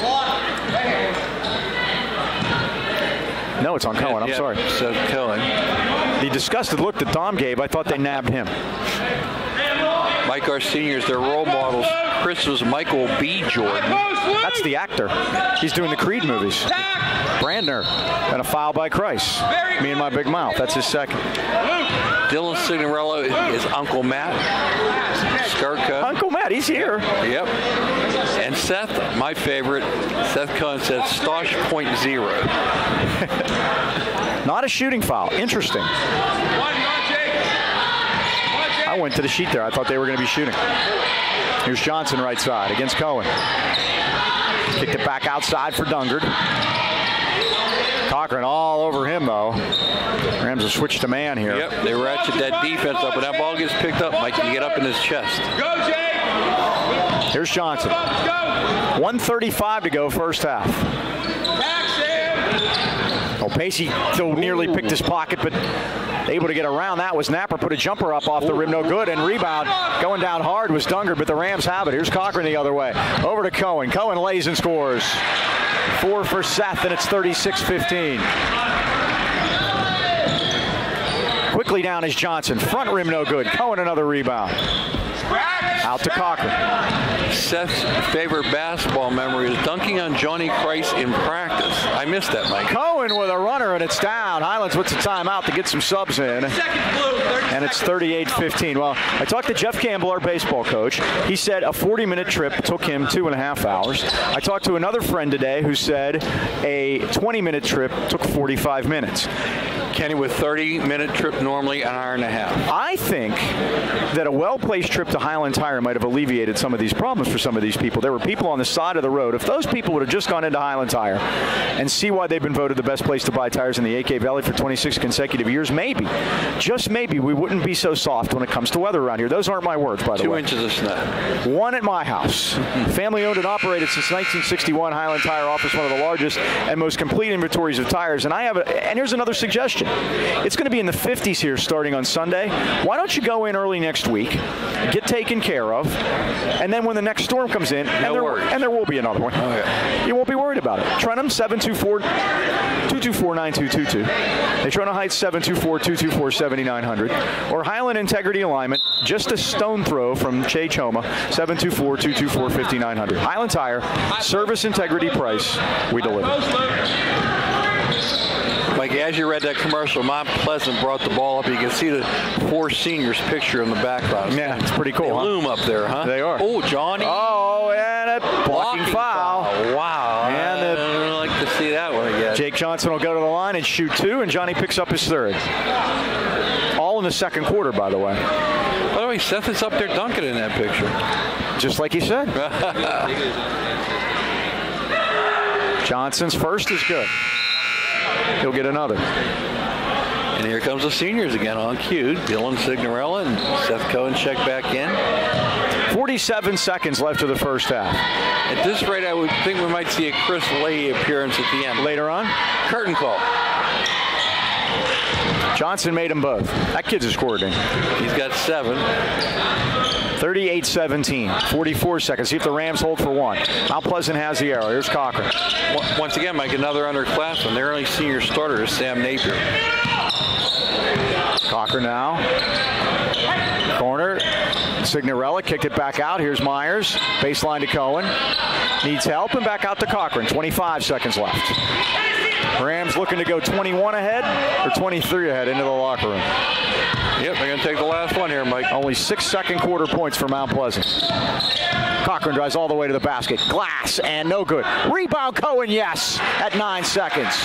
[SPEAKER 1] No, it's on Cohen. I'm sorry.
[SPEAKER 6] So Cohen.
[SPEAKER 1] The disgusted look that Dom gave, I thought they nabbed him.
[SPEAKER 6] Mike, our seniors, their role models. Chris was Michael B. Jordan.
[SPEAKER 1] That's the actor. He's doing the Creed movies. Brandner. And a foul by Christ. Me and my big mouth. That's his second.
[SPEAKER 6] Dylan Signorello is Uncle Matt. Skirt cut.
[SPEAKER 1] Uncle Matt, he's here.
[SPEAKER 6] Yep. And Seth, my favorite, Seth Cohen says Stosh .0.
[SPEAKER 1] Not a shooting foul. Interesting. I went to the sheet there. I thought they were going to be shooting. Here's Johnson right side against Cohen. Kicked it back outside for Dungard. Cochran all over him, though. Rams will switch to man here.
[SPEAKER 6] Yep, they ratchet that defense up. When that ball gets picked up, Mike can get up in his chest.
[SPEAKER 3] Go, Jake!
[SPEAKER 1] Here's Johnson. 1:35 to go, first half. Oh, Pacey still nearly picked his pocket, but able to get around that was Napper. Put a jumper up off the rim, no good, and rebound going down hard was Dungard, but the Rams have it. Here's Cochran the other way. Over to Cohen. Cohen lays and scores. 4 for Seth, and it's 36-15. Quickly down is Johnson. Front rim no good. Cohen another rebound. Out to Cochran.
[SPEAKER 6] Seth's favorite basketball memory is dunking on Johnny Christ in practice. I missed that, Mike.
[SPEAKER 1] Cohen with a runner, and it's down. Highlands puts a timeout to get some subs in. And it's 38-15. Well, I talked to Jeff Campbell, our baseball coach. He said a 40-minute trip took him 2.5 hours. I talked to another friend today who said a 20-minute trip took 45 minutes.
[SPEAKER 6] Kenny, with 30-minute trip normally an hour and a half.
[SPEAKER 1] I think that a well-placed trip to Highland Tire might have alleviated some of these problems for some of these people. There were people on the side of the road. If those people would have just gone into Highland Tire and see why they've been voted the best place to buy tires in the AK Valley for 26 consecutive years, maybe, just maybe, we wouldn't be so soft when it comes to weather around here. Those aren't my words, by the way.
[SPEAKER 6] 2 inches of snow.
[SPEAKER 1] One at my house. Family owned and operated since 1961. Highland Tire offers one of the largest and most complete inventories of tires. And and here's another suggestion. It's going to be in the 50s here starting on Sunday. Why don't you go in early next week, get taken care of, and then when the next storm comes in, and there will be another one, you won't be worried about it. Trenton, 724-224-9222. Natrona Heights, 724-224-7900. Or Highland Integrity Alignment, just a stone throw from Choma, 724-224-5900. Highland Tire, service, integrity, price, we deliver.
[SPEAKER 6] Mike, as you read that commercial, Mount Pleasant brought the ball up. You can see the 4 seniors picture in the background.
[SPEAKER 1] Yeah, it's pretty cool.
[SPEAKER 6] They loom up there, huh?
[SPEAKER 1] They are.
[SPEAKER 6] Oh, Johnny.
[SPEAKER 1] Oh, and a blocking foul.
[SPEAKER 6] Wow.
[SPEAKER 1] And
[SPEAKER 6] I'd like to see that one again.
[SPEAKER 1] Jake Johnson will go to the line and shoot 2, and Johnny picks up his 3rd. All in the second quarter, by the way.
[SPEAKER 6] By the way, Seth is up there dunking in that picture.
[SPEAKER 1] Just like he said. Johnson's first is good. He'll get another.
[SPEAKER 6] And here comes the seniors again on cue. Dylan Signorella and Seth Cohen check back in.
[SPEAKER 1] 47 seconds left of the first half.
[SPEAKER 6] At this rate, I would think we might see a Chris Leahy appearance at the end.
[SPEAKER 1] Later on?
[SPEAKER 6] Curtain call.
[SPEAKER 1] Johnson made them both. That kid's a scorer, Ding.
[SPEAKER 6] He's got 7.
[SPEAKER 1] 38-17. 44 seconds. See if the Rams hold for 1. Mount Pleasant has the arrow. Here's Cochran.
[SPEAKER 6] Once again, Mike, another underclassman. Their only senior starter is Sam Napier.
[SPEAKER 1] Cochran now. Corner. Signorella kicked it back out. Here's Myers. Baseline to Cohen. Needs help and back out to Cochran. 25 seconds left. Rams looking to go 21 ahead or 23 ahead into the locker room.
[SPEAKER 6] Yep, they're going to take the last one here, Mike.
[SPEAKER 1] Only 6 second quarter points for Mount Pleasant. Cochran drives all the way to the basket. Glass and no good. Rebound Cohen, yes, at 9 seconds.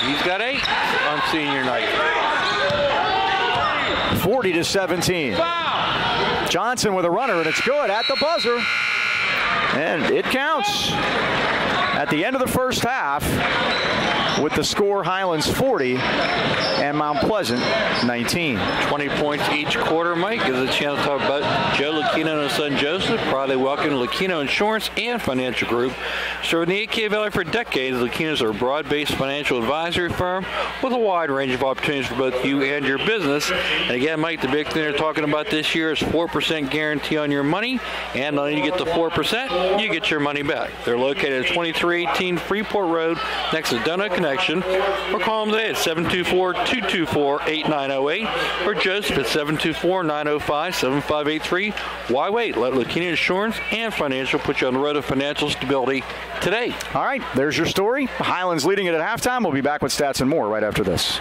[SPEAKER 6] He's got 8 on senior night.
[SPEAKER 1] 40-17. Johnson with a runner, and it's good at the buzzer. And it counts. At the end of the first half, with the score Highlands 40 and Mount Pleasant 19.
[SPEAKER 6] 20 points each quarter, Mike. Gives a chance to talk about Joe Lucchino and his son Joseph. Proudly welcome Lucchino Insurance and Financial Group. Serving the 8K Valley for decades, Lucchinos are a broad-based financial advisory firm with a wide range of opportunities for both you and your business. And again, Mike, the big thing they're talking about this year is 4% guarantee on your money. And not only you get the 4%, you get your money back. They're located at 2318 Freeport Road next to Donut Connection. Or call them today at 724-224-8908 or Joseph at 724-905-7583. Why wait? Let Lucchino Insurance and Financial put you on the road of financial stability today.
[SPEAKER 1] All right, there's your story. Highlands leading it at halftime. We'll be back with stats and more right after this.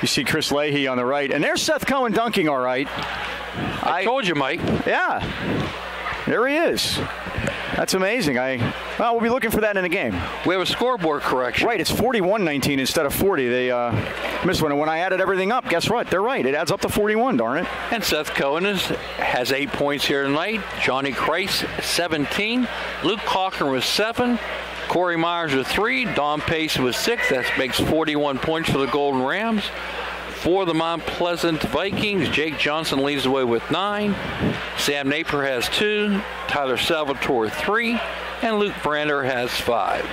[SPEAKER 1] You see Chris Leahy on the right, and there's Seth Cohen dunking all right.
[SPEAKER 6] I told you, Mike.
[SPEAKER 1] Yeah, there he is. That's amazing. Well, we'll be looking for that in the game.
[SPEAKER 6] We have a scoreboard correction.
[SPEAKER 1] Right, it's 41-19 instead of 40. They missed one. And when I added everything up, guess what? They're right. It adds up to 41, darn it.
[SPEAKER 6] And Seth Cohen has 8 points here tonight. Johnny Christ, 17. Luke Cochran was 7. Corey Myers with 3. Don Pace with 6. That makes 41 points for the Golden Rams. For the Mount Pleasant Vikings, Jake Johnson leads the way with 9. Sam Napier has 2. Tyler Salvatore 3. And Luke Brander has 5.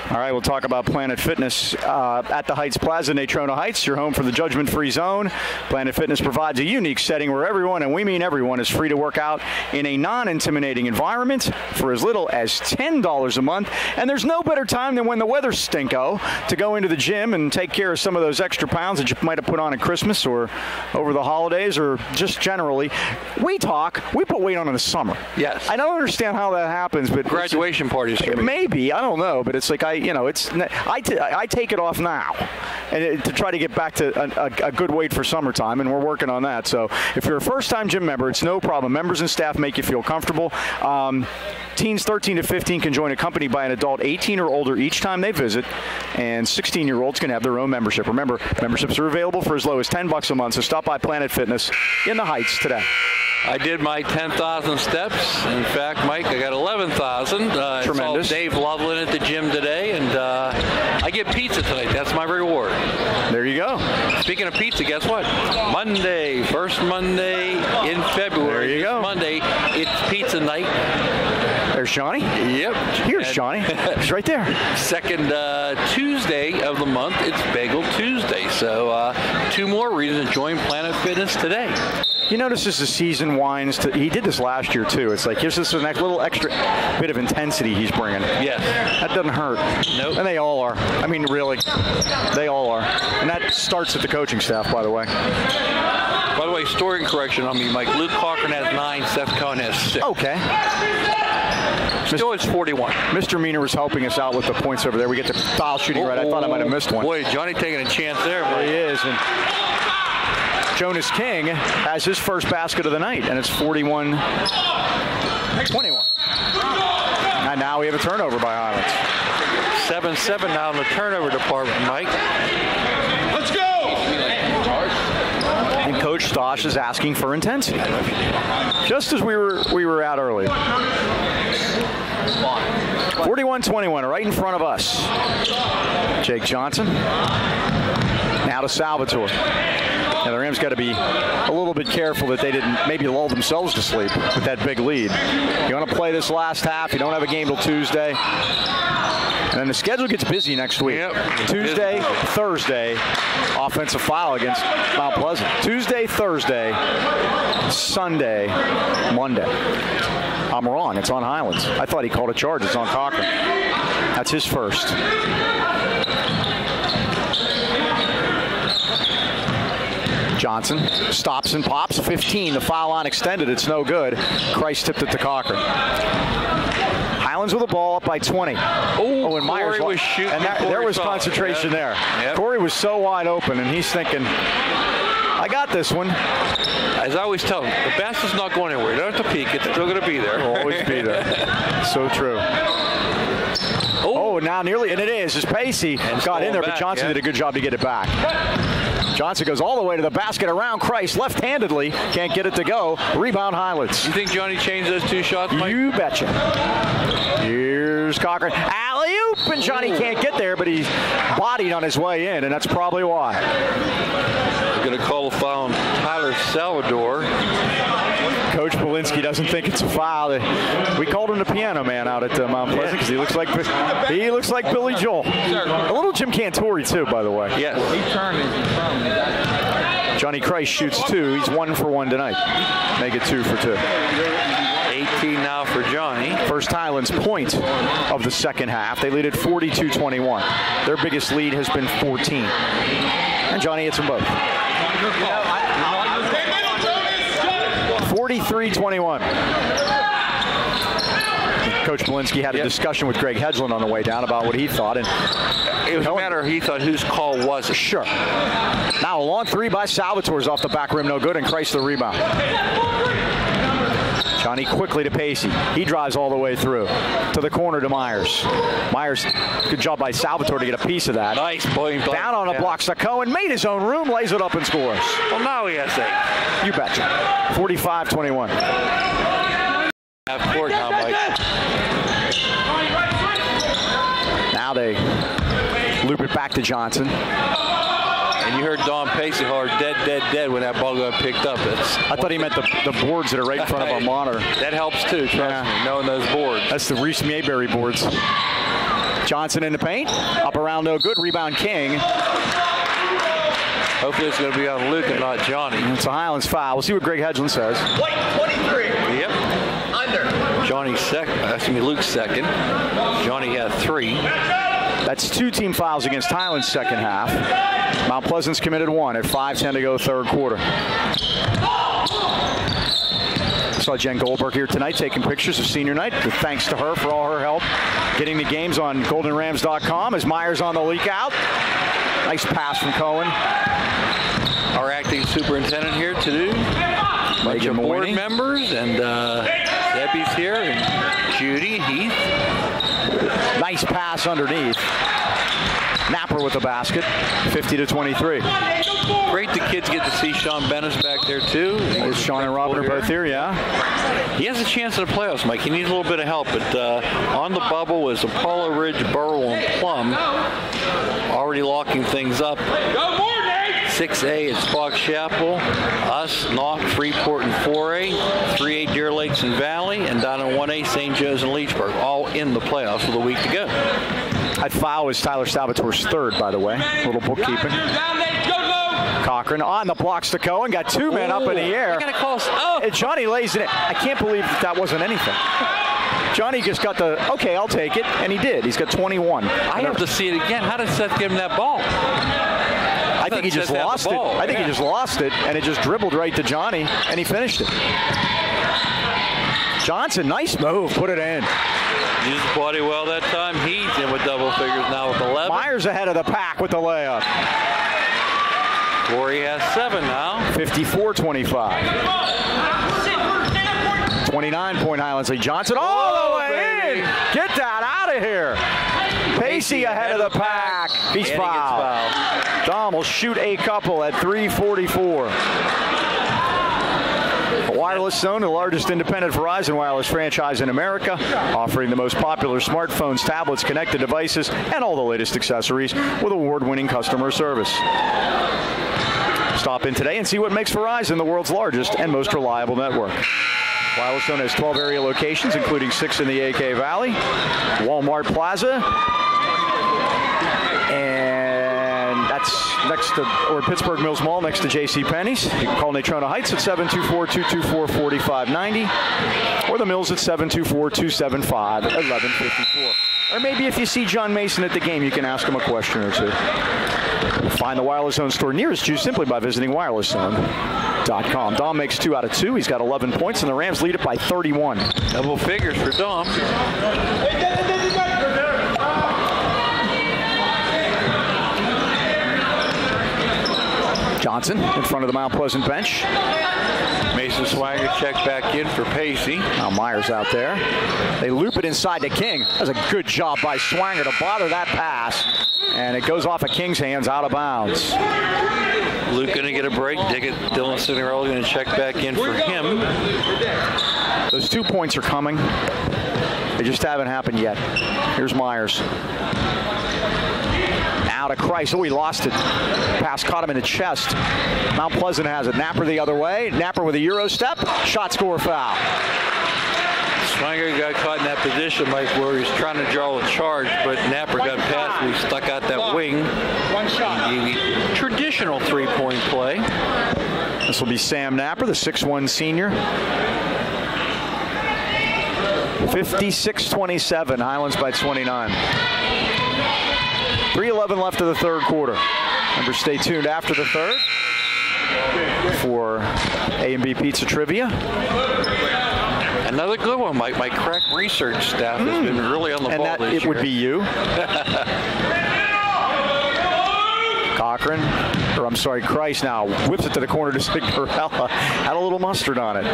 [SPEAKER 1] All right, we'll talk about Planet Fitness at the Heights Plaza, Natrona Heights, your home for the judgment-free zone. Planet Fitness provides a unique setting where everyone, and we mean everyone, is free to work out in a non-intimidating environment for as little as $10 a month. And there's no better time than when the weather's stinko to go into the gym and take care of some of those extra pounds that you might have put on at Christmas or over the holidays or just generally. We put weight on in the summer.
[SPEAKER 6] Yes.
[SPEAKER 1] I don't understand how that happens, but
[SPEAKER 6] graduation parties.
[SPEAKER 1] Maybe, I don't know, but it's like I take it off now and to try to get back to a good weight for summertime, and we're working on that. So if you're a first-time gym member, it's no problem. Members and staff make you feel comfortable. Teens 13 to 15 can join accompanied by an adult 18 or older each time they visit, and 16-year-olds can have their own membership. Remember, memberships are available for as low as $10 a month, so stop by Planet Fitness in the Heights today.
[SPEAKER 6] I did my 10,000 steps. In fact, Mike, I got 11,000.
[SPEAKER 1] Tremendous.
[SPEAKER 6] Saw Dave Loveland at the gym today, and I get pizza tonight. That's my reward.
[SPEAKER 1] There you go.
[SPEAKER 6] Speaking of pizza, guess what? Monday, first Monday in February.
[SPEAKER 1] There you go.
[SPEAKER 6] Monday, it's pizza night.
[SPEAKER 1] There's Johnny.
[SPEAKER 6] Yep.
[SPEAKER 1] Here's Johnny. He's right there.
[SPEAKER 6] Second Tuesday of the month, it's Bagel Tuesday. So 2 more reasons to join Planet Fitness today.
[SPEAKER 1] You notice as the season winds, he did this last year too. It's like here's this little extra bit of intensity he's bringing.
[SPEAKER 6] Yes.
[SPEAKER 1] That doesn't hurt.
[SPEAKER 6] Nope.
[SPEAKER 1] And they all are. I mean, really, they all are. And that starts at the coaching staff, by the way.
[SPEAKER 6] By the way, story correction on me, Mike. Luke Cochran has 9, Seth Cohen has 6.
[SPEAKER 1] Okay.
[SPEAKER 6] Still it's 41.
[SPEAKER 1] Mr. Meaner was helping us out with the points over there. We get the foul shooting right. I thought I might have missed one.
[SPEAKER 6] Boy, Johnny taking a chance there.
[SPEAKER 1] There he is. And Jonas King has his first basket of the night, and it's 41-21. And now we have a turnover by Highlands.
[SPEAKER 6] 7-7 now in the turnover department, Mike.
[SPEAKER 3] Let's go!
[SPEAKER 1] And Coach Stosh is asking for intensity, just as we were out earlier. 41-21, right in front of us. Jake Johnson. Now to Salvatore. Now the Rams got to be a little bit careful that they didn't maybe lull themselves to sleep with that big lead. You want to play this last half. You don't have a game till Tuesday. And then the schedule gets busy next week.
[SPEAKER 6] Yep.
[SPEAKER 1] Tuesday, Thursday, offensive foul against Mount Pleasant. Tuesday, Thursday, Sunday, Monday. I'm wrong. It's on Highlands. I thought he called a charge. It's on Cochran. That's his first. Johnson stops and pops. 15. The foul line extended. It's no good. Christ tipped it to Cochran. Highlands with the ball up by 20. Oh, and Myers
[SPEAKER 6] was shooting.
[SPEAKER 1] And there was concentration there.
[SPEAKER 6] Yep.
[SPEAKER 1] Corey was so wide open, and he's thinking, I got this one.
[SPEAKER 6] As I always tell him, the basket's not going anywhere. You don't have to peek. It's still going to be there.
[SPEAKER 1] It'll always be there. So true. Oh, now nearly, and it is. As Pacey got in there, but Johnson did a good job to get it back. Johnson goes all the way to the basket around Christ left-handedly. Can't get it to go. Rebound Highlands.
[SPEAKER 6] You think Johnny changed those 2 shots, Mike?
[SPEAKER 1] You betcha. Here's Cochran. Alley-oop, and Johnny can't get there, but he's bodied on his way in, and that's probably why.
[SPEAKER 6] We're going to call a foul on Tyler Salvador.
[SPEAKER 1] Coach Polinski doesn't think it's a foul. We called him the piano man out at Mount Pleasant because he looks like Billy Joel. A little Jim Cantori too, by the way.
[SPEAKER 6] Yes.
[SPEAKER 1] Johnny Christ shoots 2. He's 1 for 1 tonight. Make it 2 for 2.
[SPEAKER 6] 18 now for Johnny.
[SPEAKER 1] First Highlands point of the second half. They lead at 42-21. Their biggest lead has been 14. And Johnny hits them both. 43-21. Coach Polinski had a discussion with Greg Hedgeland on the way down about what he thought, and
[SPEAKER 6] it was a matter he thought whose call was it.
[SPEAKER 1] Sure. Now a long 3 by Salvatore's off the back rim, no good, and Christ the rebound. Johnny quickly to Pacey. He drives all the way through to the corner to Myers. Myers, good job by Salvatore to get a piece of that.
[SPEAKER 6] Nice point.
[SPEAKER 1] Down on the blocks to Cohen, made his own room, lays it up and scores.
[SPEAKER 6] Well, now he has 8.
[SPEAKER 1] You betcha. 45-21.
[SPEAKER 6] Half court now, Mike.
[SPEAKER 1] Now they loop it back to Johnson.
[SPEAKER 6] And you heard Don Pacey holler, dead, dead, dead when that ball got picked up.
[SPEAKER 1] I thought he meant the boards that are right in front of our monitor.
[SPEAKER 6] That helps too, trust me, knowing those boards.
[SPEAKER 1] That's the Reese Mayberry boards. Johnson in the paint. Up around, no good. Rebound King.
[SPEAKER 6] Hopefully it's going to be on Luke and not Johnny.
[SPEAKER 1] It's a Highlands foul. We'll see what Greg Hedgeland says.
[SPEAKER 3] White 23.
[SPEAKER 6] Yep.
[SPEAKER 3] Under.
[SPEAKER 6] Johnny's second. Luke's second. Johnny had 3.
[SPEAKER 1] That's 2 team fouls against Highlands second half. Mount Pleasant's committed 1 at 5:10 to go third quarter. Saw Jen Goldberg here tonight taking pictures of senior night. Thanks to her for all her help getting the games on goldenrams.com as Myers on the leak out. Nice pass from Cohen.
[SPEAKER 6] Our acting superintendent here to do. Bunch of board members, and Debbie's here, and Judy, Heath.
[SPEAKER 1] Nice pass underneath. Napper with the basket, 50-23.
[SPEAKER 6] Great the kids get to see Sean Bennis back there too.
[SPEAKER 1] There's Sean and Robin are both here, yeah.
[SPEAKER 6] He has a chance at the playoffs, Mike. He needs a little bit of help, but on the bubble was Apollo Ridge, Burrell, and Plum already locking things up. 6A is Fox Chapel, us, Knock, Freeport, and 4A, 3A Deer Lakes and Valley, and down in 1A St. Joe's and Leechburg, all in the playoffs with a week to go.
[SPEAKER 1] That foul is Tyler Salvatore's 3rd, by the way. A little bookkeeping. Cochran on the blocks to Cohen, got 2 men up in the air. And Johnny lays it in. I can't believe that wasn't anything. Johnny just got the, okay, I'll take it, and he did. He's got 21.
[SPEAKER 6] I have to see it again. How did Seth give him that ball?
[SPEAKER 1] I think he just lost it. I think he just lost it, and it just dribbled right to Johnny, and he finished it. Johnson, nice move, put it in.
[SPEAKER 6] Used the body well that time. He's in with double figures now with 11.
[SPEAKER 1] Myers ahead of the pack with the layup.
[SPEAKER 6] Corey has 7 now.
[SPEAKER 1] 54-25. 29-point Highlands lead. Johnson all the way in. Get that out of here. Pacey ahead of the pack. He's fouled. Dom will shoot a couple at 3:44. Wireless Zone, the largest independent Verizon wireless franchise in America, offering the most popular smartphones, tablets, connected devices, and all the latest accessories with award-winning customer service. Stop in today and see what makes Verizon the world's largest and most reliable network. Wireless Zone has 12 area locations, including 6 in the AK Valley, Walmart Plaza, and that's next to, or Pittsburgh Mills Mall next to JCPenney's. You can call Natrona Heights at 724-224-4590, or the Mills at 724-275-1154. Or maybe if you see John Mason at the game, you can ask him a question or two. Find the Wireless Zone store nearest you simply by visiting wirelesszone.com. Dom makes 2 out of 2. He's got 11 points, and the Rams lead it by 31.
[SPEAKER 6] Double figures for Dom.
[SPEAKER 1] Johnson in front of the Mount Pleasant bench.
[SPEAKER 6] Mason Swanger checked back in for Pacey.
[SPEAKER 1] Now Myers out there. They loop it inside to King. That's a good job by Swanger to bother that pass. And it goes off of King's hands, out of bounds.
[SPEAKER 6] Luke going to get a break. Dylan Signorelli going to check back in for him.
[SPEAKER 1] Those 2 points are coming. They just haven't happened yet. Here's Myers. Now to Christ. Oh, he lost it. Pass caught him in the chest. Mount Pleasant has it. Napper the other way. Napper with a Euro step. Shot, score, foul.
[SPEAKER 6] Swanger got caught in that position, Mike, where he's trying to draw a charge, but Napper got past and he stuck out that wing.
[SPEAKER 2] One shot.
[SPEAKER 6] Traditional three-point play.
[SPEAKER 1] This will be Sam Napper, the 6'1 senior. 56-27, Highlands by 29. 3:11 left of the third quarter. Remember, stay tuned after the third for A&B Pizza Trivia.
[SPEAKER 6] Another good one, Mike. My crack research staff has been really on the ball
[SPEAKER 1] And
[SPEAKER 6] this year.
[SPEAKER 1] it would be you. Cochran, or I'm sorry, Christ now whips it to the corner to Signorella. Had a little mustard on it.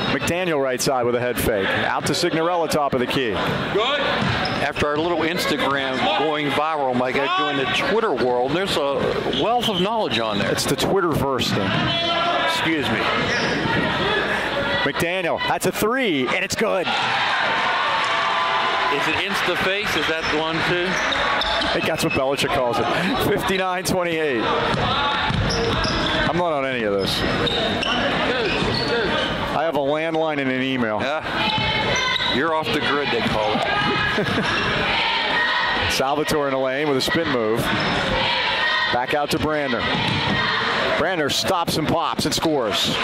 [SPEAKER 1] McDaniel right side with a head fake. Out to Signorella, top of the key.
[SPEAKER 6] Good. After our little Instagram going viral, Mike, I joined the Twitter world. There's a wealth of knowledge on there.
[SPEAKER 1] It's the Twitterverse thing.
[SPEAKER 6] Excuse me.
[SPEAKER 1] McDaniel, that's a 3, and it's good.
[SPEAKER 6] Is it Insta-face? Is that the one, too?
[SPEAKER 1] I think that's what Belichick calls it. 59-28. I'm not on any of this. I have a landline and an email.
[SPEAKER 6] You're off the grid, they call it.
[SPEAKER 1] Salvatore in the lane with a spin move. Back out to Brander. Brander stops and pops and scores.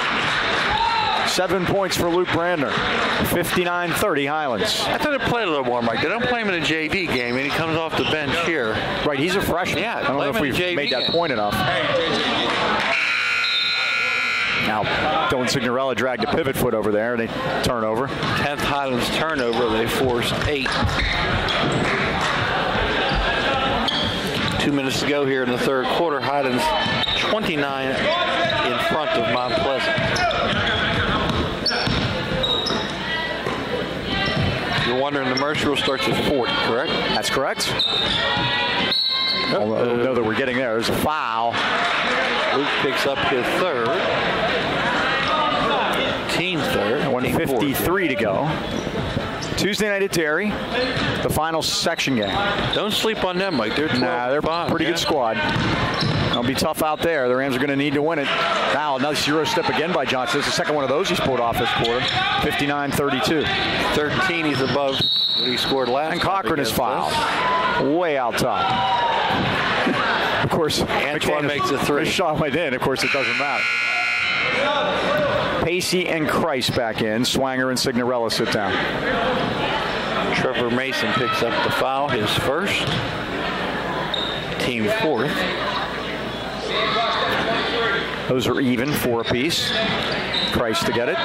[SPEAKER 1] 7 points for Luke Brander. 59-30 Highlands.
[SPEAKER 6] I thought he played a little more, Mike. They don't play him in a JV game, and he comes off the bench here.
[SPEAKER 1] Right, he's a freshman.
[SPEAKER 6] Yeah,
[SPEAKER 1] I don't know if we've made that point enough. Now, Dylan Signorella dragged a pivot foot over there, and they turnover.
[SPEAKER 6] 10th Highlands turnover. They forced 8. 2 minutes to go here in the third quarter. Highlands 29 in front of Mount Pleasant. You're wondering the Mercer rule starts at 40, correct?
[SPEAKER 1] That's correct. Although I don't know that we're getting there. There's a foul.
[SPEAKER 6] Luke picks up his third. Team third.
[SPEAKER 1] 1:53 to go. Tuesday night at Derry, the final section game.
[SPEAKER 6] Don't sleep on them, Mike. They're
[SPEAKER 1] a pretty good squad. It'll be tough out there. The Rams are going to need to win it. Now, another Euro step again by Johnson. This is the second one of those he's pulled off this quarter. 59-32.
[SPEAKER 6] 13, he's above what he scored last.
[SPEAKER 1] And Cochran is fouled. Way out top. Of course,
[SPEAKER 6] Antoine makes a 3.
[SPEAKER 1] His shot went in. Of course, it doesn't matter. Pacey and Christ back in. Swanger and Signorella sit down.
[SPEAKER 6] Trevor Mason picks up the foul, his first. Team fourth.
[SPEAKER 1] Those are even, 4 apiece. Christ to get it.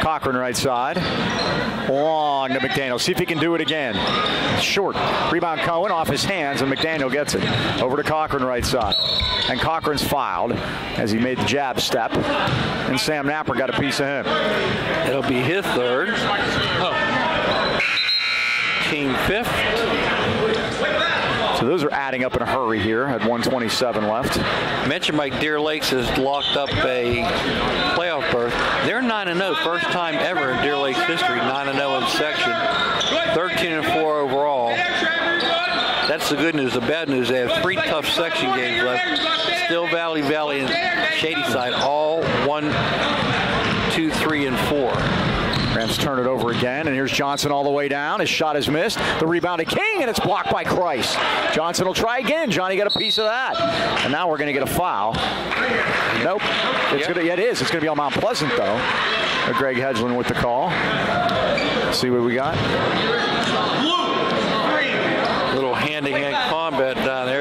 [SPEAKER 1] Cochran right side. Long to McDaniel. See if he can do it again. Short. Rebound Cohen off his hands, and McDaniel gets it. Over to Cochran right side. And Cochran's fouled as he made the jab step. And Sam Napper got a piece of him.
[SPEAKER 6] It'll be his third. Team fifth.
[SPEAKER 1] So those are adding up in a hurry here at 1:27 left.
[SPEAKER 6] Mentioned Mike, Deer Lakes has locked up a playoff berth. They're 9-0, first time ever in Deer Lakes history, 9-0 in section, 13-4 overall. That's the good news. The bad news, they have 3 tough section games left. Still Valley, and Shadyside, all 1, 2, 3, and 4.
[SPEAKER 1] Rams turn it over again, and here's Johnson all the way down. His shot is missed. The rebound to King, and it's blocked by Christ. Johnson will try again. Johnny got a piece of that. And now we're going to get a foul. Nope. It is. It's going to be on Mount Pleasant, though. Greg Hedgeland with the call. Let's see what we got.
[SPEAKER 6] Little hand-to-hand combat down there.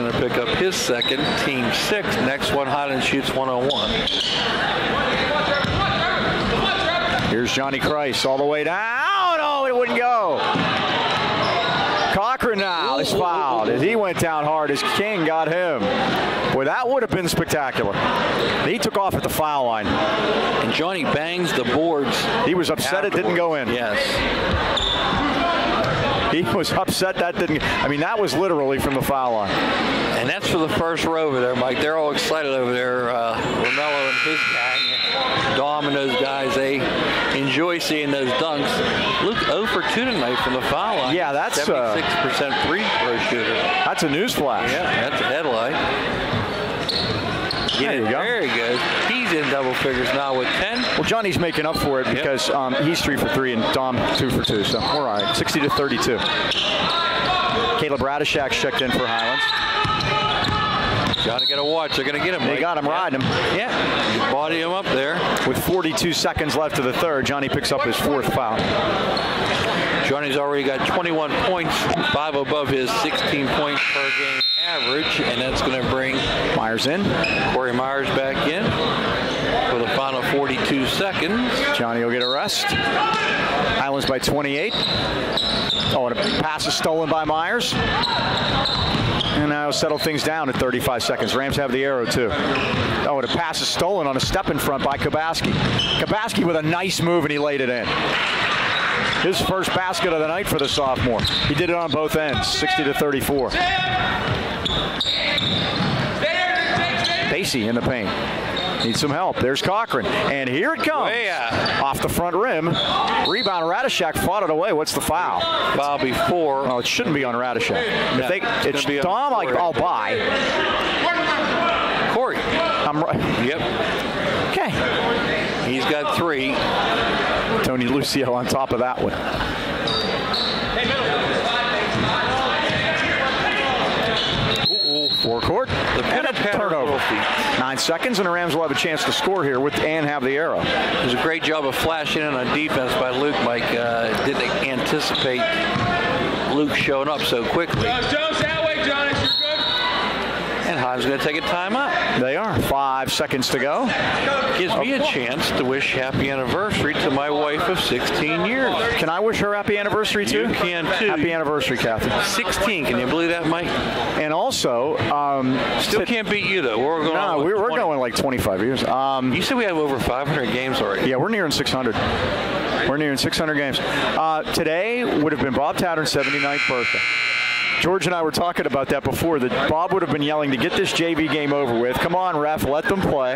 [SPEAKER 6] going to pick up his second, team 6. Next one, Highlands shoots 101.
[SPEAKER 1] Here's Johnny Christ all the way down. Oh, it wouldn't go. Cochran now is fouled as he went down hard as King got him. Boy, that would have been spectacular. He took off at the foul line.
[SPEAKER 6] And Johnny bangs the boards.
[SPEAKER 1] He was upset it didn't go in.
[SPEAKER 6] Yes.
[SPEAKER 1] He was upset that didn't. I mean, that was literally from the foul line.
[SPEAKER 6] And that's for the first row over there, Mike. They're all excited over there. Romello and his gang, Dom and those guys, they enjoy seeing those dunks. Luke 0 for 2 tonight from the foul line.
[SPEAKER 1] Yeah, that's
[SPEAKER 6] 76% free throw shooter.
[SPEAKER 1] That's a news flash.
[SPEAKER 6] Yeah, that's a headlight.
[SPEAKER 1] There you go.
[SPEAKER 6] Very good. He's in double figures now with 10.
[SPEAKER 1] Well, Johnny's making up for it because he's 3 for 3 and Dom 2 for 2. So we're all right. 60-32. Caleb Radishak's checked in for Highlands.
[SPEAKER 6] Got to get a watch. They're going to get him.
[SPEAKER 1] They got him riding him.
[SPEAKER 6] Yeah. Body him up there.
[SPEAKER 1] With 42 seconds left of the third, Johnny picks up his 4th foul.
[SPEAKER 6] Johnny's already got 21 points, 5 above his 16 points per game average, and that's going to bring
[SPEAKER 1] Myers in.
[SPEAKER 6] Corey Myers back in for the final 42 seconds.
[SPEAKER 1] Johnny will get a rest. Highlands by 28. Oh, and a pass is stolen by Myers. And now settle things down at 35 seconds. Rams have the arrow, too. Oh, and a pass is stolen on a step in front by Kabaski. Kabaski with a nice move, and he laid it in. His first basket of the night for the sophomore. He did it on both ends, 60-34. Pacey in the paint. Needs some help. There's Cochran. And here it comes. Off the front rim. Rebound. Radishak fought it away. What's the foul?
[SPEAKER 6] Foul before.
[SPEAKER 1] Oh, it shouldn't be on Radishak.
[SPEAKER 6] Yeah,
[SPEAKER 1] it's Dom, I'll buy.
[SPEAKER 6] Corey.
[SPEAKER 1] I'm right.
[SPEAKER 6] Yep.
[SPEAKER 1] Okay.
[SPEAKER 6] He's got 3.
[SPEAKER 1] Tony Lucio on top of that one. Forecourt. And a turnover. 9 seconds, and the Rams will have a chance to score here and have the arrow.
[SPEAKER 6] It was a great job of flashing in on defense by Luke. Mike didn't anticipate Luke showing up so quickly.
[SPEAKER 3] Jones, that way, Johnny. You're good.
[SPEAKER 6] And Highland's going to take a timeout.
[SPEAKER 1] They are. 5 seconds to go.
[SPEAKER 6] Gives me a chance to wish happy anniversary to my wife of 16 years.
[SPEAKER 1] Can I wish her happy anniversary too?
[SPEAKER 6] You can too.
[SPEAKER 1] Happy anniversary, Kathy.
[SPEAKER 6] 16. Can you believe that, Mike?
[SPEAKER 1] And also,
[SPEAKER 6] still can't beat you though. We're going.
[SPEAKER 1] We're going like 25 years.
[SPEAKER 6] You said we have over 500 games already.
[SPEAKER 1] Yeah, we're nearing 600. We're nearing 600 games. Today would have been Bob Tattern's 79th birthday. George and I were talking about that before, that Bob would have been yelling to get this JV game over with. Come on, ref, let them play.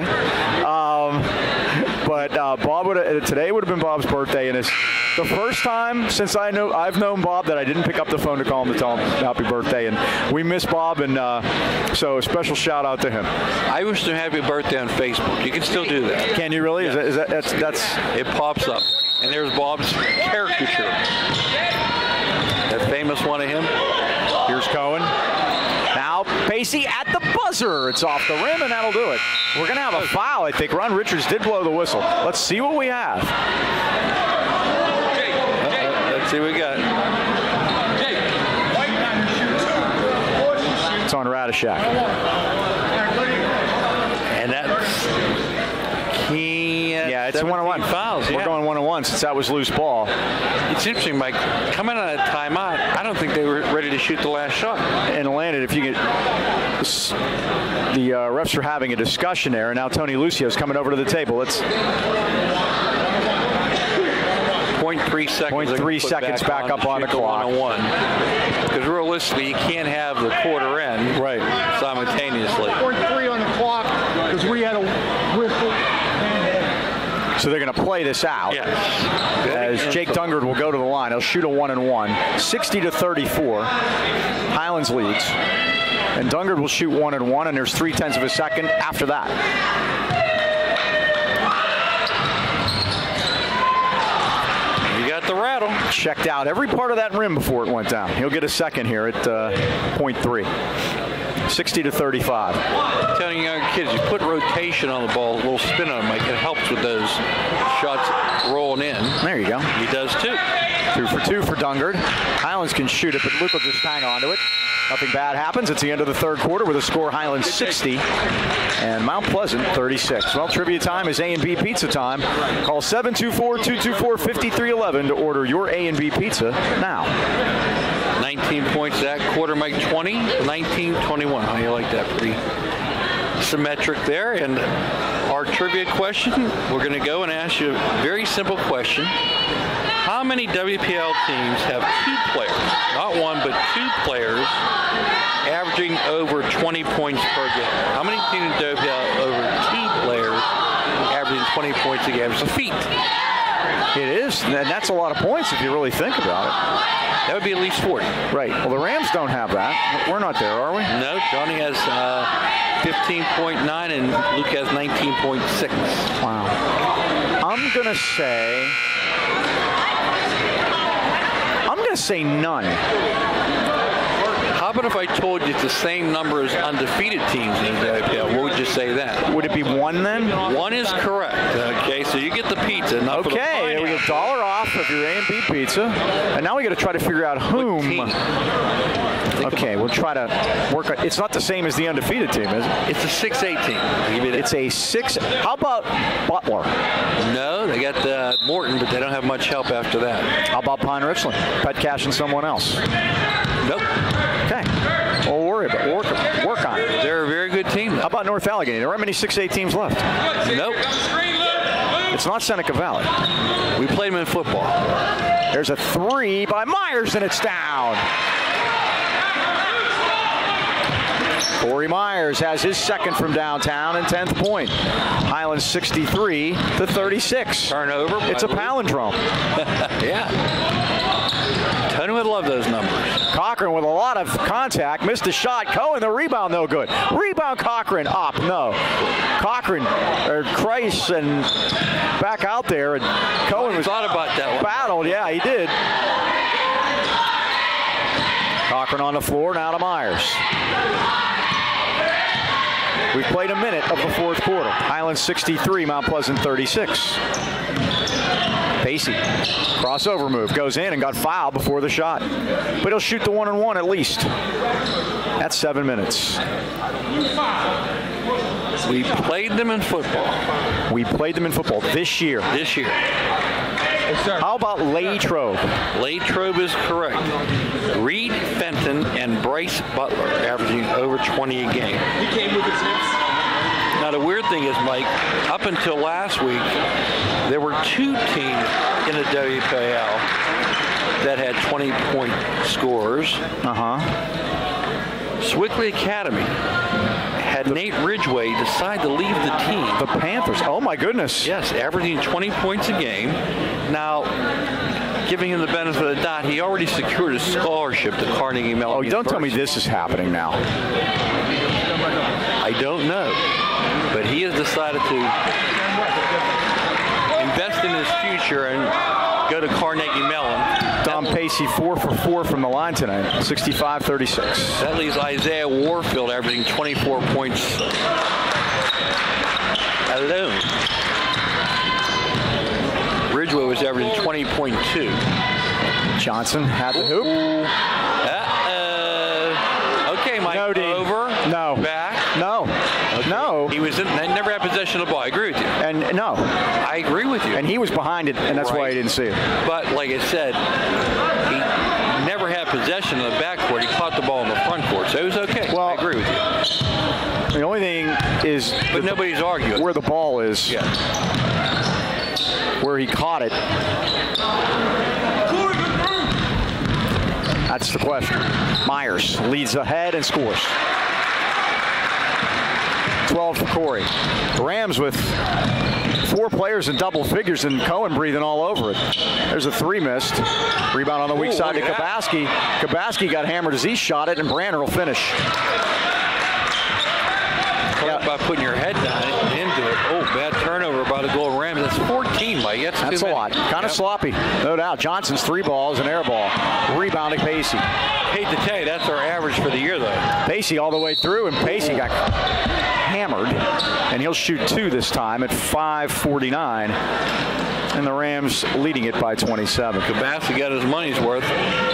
[SPEAKER 1] But today would have been Bob's birthday, and it's the first time since I've known Bob that I didn't pick up the phone to call him to tell him happy birthday, and we miss Bob, and so a special shout out to him.
[SPEAKER 6] I wish him happy birthday on Facebook. You can still do that.
[SPEAKER 1] Can you really?
[SPEAKER 6] Yeah.
[SPEAKER 1] That's
[SPEAKER 6] it pops up, and there's Bob's caricature. That famous one of him.
[SPEAKER 1] Here's Cohen. Now Pacey at the buzzer. It's off the rim, and that'll do it. We're going to have a foul, I think. Ron Richards did blow the whistle. Let's see what we have.
[SPEAKER 6] Let's see what we got.
[SPEAKER 1] It's on Radishak.
[SPEAKER 6] And that's key.
[SPEAKER 1] Yeah, it's 1-on-1
[SPEAKER 6] fouls.
[SPEAKER 1] We're going 1-on-1 since that was loose ball.
[SPEAKER 6] It's interesting, Mike. Coming out of timeout, I don't think they were ready to shoot the last shot.
[SPEAKER 1] And landed. If you get the refs are having a discussion there, and now Tony Lucio's coming over to the table. Let's
[SPEAKER 6] 0.3 seconds.
[SPEAKER 1] 0.3 seconds back up on the clock.
[SPEAKER 6] Because realistically, you can't have the quarter end simultaneously.
[SPEAKER 7] 0.3 on the clock because we had a whistle.
[SPEAKER 1] So they're going to play this out.
[SPEAKER 6] Yes.
[SPEAKER 1] As Jake Dungard will go to the line. He'll shoot a 1-and-1. 60-34. Highlands leads. And Dungard will shoot 1-and-1, and there's 0.3 of a second after that.
[SPEAKER 6] You got the rattle.
[SPEAKER 1] Checked out every part of that rim before it went down. He'll get a second here at 0.3. 60-35.
[SPEAKER 6] Telling young kids, you put rotation on the ball, a little spin on it, Mike. It helps with those shots rolling in.
[SPEAKER 1] There you go.
[SPEAKER 6] He does too.
[SPEAKER 1] 2 for 2 for Dungard. Highlands can shoot it, but Luke will just hang on to it. Nothing bad happens. It's the end of the third quarter with a score Highlands 60 and Mount Pleasant 36. Well, trivia time is A&B Pizza time. Call 724-224-5311 to order your A&B Pizza now.
[SPEAKER 6] 19 points that quarter, Mike. 20, 19, 21. How do you like that? Pretty symmetric there. And our trivia question, we're going to go and ask you a very simple question. How many WPL teams have 2 players, not one, but 2 players, averaging over 20 points per game? How many teams in WPL over 2 players averaging 20 points a game? It's a feat.
[SPEAKER 1] It is, and that's a lot of points if you really think about it.
[SPEAKER 6] That would be at least 40.
[SPEAKER 1] Right. Well, the Rams don't have that. We're not there, are we?
[SPEAKER 6] No, Johnny has 15.9 and Luke has 19.6.
[SPEAKER 1] Wow. I'm going to say none.
[SPEAKER 6] How about if I told you it's the same number as undefeated teams in the WPL? What would you say then?
[SPEAKER 1] Would it be 1 then?
[SPEAKER 6] 1 is correct. Okay, so you get the pizza. Not
[SPEAKER 1] okay, we get $1 off of your A&B Pizza. And now we got to try to figure out whom. Okay, we'll try to work on. It's not the same as the undefeated team, is it?
[SPEAKER 6] It's a 6-8 team.
[SPEAKER 1] It's a 6. How about Butler?
[SPEAKER 6] No, they got Morton, but they don't have much help after that.
[SPEAKER 1] How about Pine Richland? Pet Cash and someone else?
[SPEAKER 6] Nope.
[SPEAKER 1] Okay. We'll worry about work on it.
[SPEAKER 6] They're a very good team.
[SPEAKER 1] How about North Allegheny? There aren't many 6A teams left.
[SPEAKER 6] Nope.
[SPEAKER 1] It's not Seneca Valley.
[SPEAKER 6] We played them in football.
[SPEAKER 1] There's a 3 by Myers, and it's down. Corey Myers has his second from downtown and 10th point. Highlands 63-36.
[SPEAKER 6] Turnover.
[SPEAKER 1] It's a palindrome.
[SPEAKER 6] Yeah. Tony would love those numbers.
[SPEAKER 1] Cochran with a lot of contact, missed a shot. Cohen, the rebound, no good. Rebound, Cochran, up, no. Cochran, or Kreis, and back out there. And Cohen was
[SPEAKER 6] thought about that one.
[SPEAKER 1] Battled, yeah, he did. Cochran on the floor, now to Myers. We've played a minute of the fourth quarter. Highlands 63, Mount Pleasant 36. Pacey, crossover move, goes in and got fouled before the shot. But he'll shoot the 1-and-1 at least. That's 7 minutes.
[SPEAKER 6] We played them in football.
[SPEAKER 1] We played them in football this year.
[SPEAKER 6] This year.
[SPEAKER 1] How about Latrobe?
[SPEAKER 6] Latrobe is correct. Reed Fenton and Bryce Butler averaging over 20 a game.
[SPEAKER 3] He came with his hips.
[SPEAKER 6] Now the weird thing is, Mike, up until last week, there were 2 teams in the WPL that had 20-point scorers. Swickley Academy had Nate Ridgway decide to leave the team.
[SPEAKER 1] The Panthers. Oh my goodness.
[SPEAKER 6] Yes, averaging 20 points a game. Now, giving him the benefit of the doubt, he already secured a scholarship to Carnegie Mellon.
[SPEAKER 1] Oh, don't tell me this is happening now.
[SPEAKER 6] I don't know, but he has decided to invest in his future and go to Carnegie Mellon.
[SPEAKER 1] Dom Pacey 4 for 4 from the line tonight, 65-36.
[SPEAKER 6] That leaves Isaiah Warfield averaging 24 points alone. Ridgway was averaging 20.2.
[SPEAKER 1] Johnson had the hoop.
[SPEAKER 6] Okay, Mike.
[SPEAKER 1] No, Dean.
[SPEAKER 6] Over.
[SPEAKER 1] No.
[SPEAKER 6] Back.
[SPEAKER 1] No.
[SPEAKER 6] Okay.
[SPEAKER 1] No.
[SPEAKER 6] He was never had possession of the ball. I agree with you.
[SPEAKER 1] And no.
[SPEAKER 6] I agree with you.
[SPEAKER 1] And he was behind it, and that's why he didn't see it.
[SPEAKER 6] But like I said, he never had possession in the backcourt. He caught the ball in the front court, so it was okay.
[SPEAKER 1] Well,
[SPEAKER 6] I agree with you.
[SPEAKER 1] The only thing is,
[SPEAKER 6] but nobody's arguing
[SPEAKER 1] where the ball is.
[SPEAKER 6] Yeah.
[SPEAKER 1] Where he caught it. That's the question. Myers leads ahead and scores. 12 for Corey. The Rams with 4 players in double figures and Cohen breathing all over it. There's a 3 missed. Rebound on the weak side to Kabaski. Kabaski got hammered as he shot it, and Brander will finish.
[SPEAKER 6] By putting your head down into it. Oh, bad turnover by the goal Rams. That's 14, Mike. Mike.
[SPEAKER 1] That's a lot. Kind of sloppy, no doubt. Johnson's 3 balls, an air ball. Rebounding Pacey.
[SPEAKER 6] Hate to tell you, that's our average for the year, though.
[SPEAKER 1] Pacey all the way through, and Pacey got hammered, and he'll shoot 2 this time at 5:49, and the Rams leading it by 27.
[SPEAKER 6] Kabassi got his money's worth.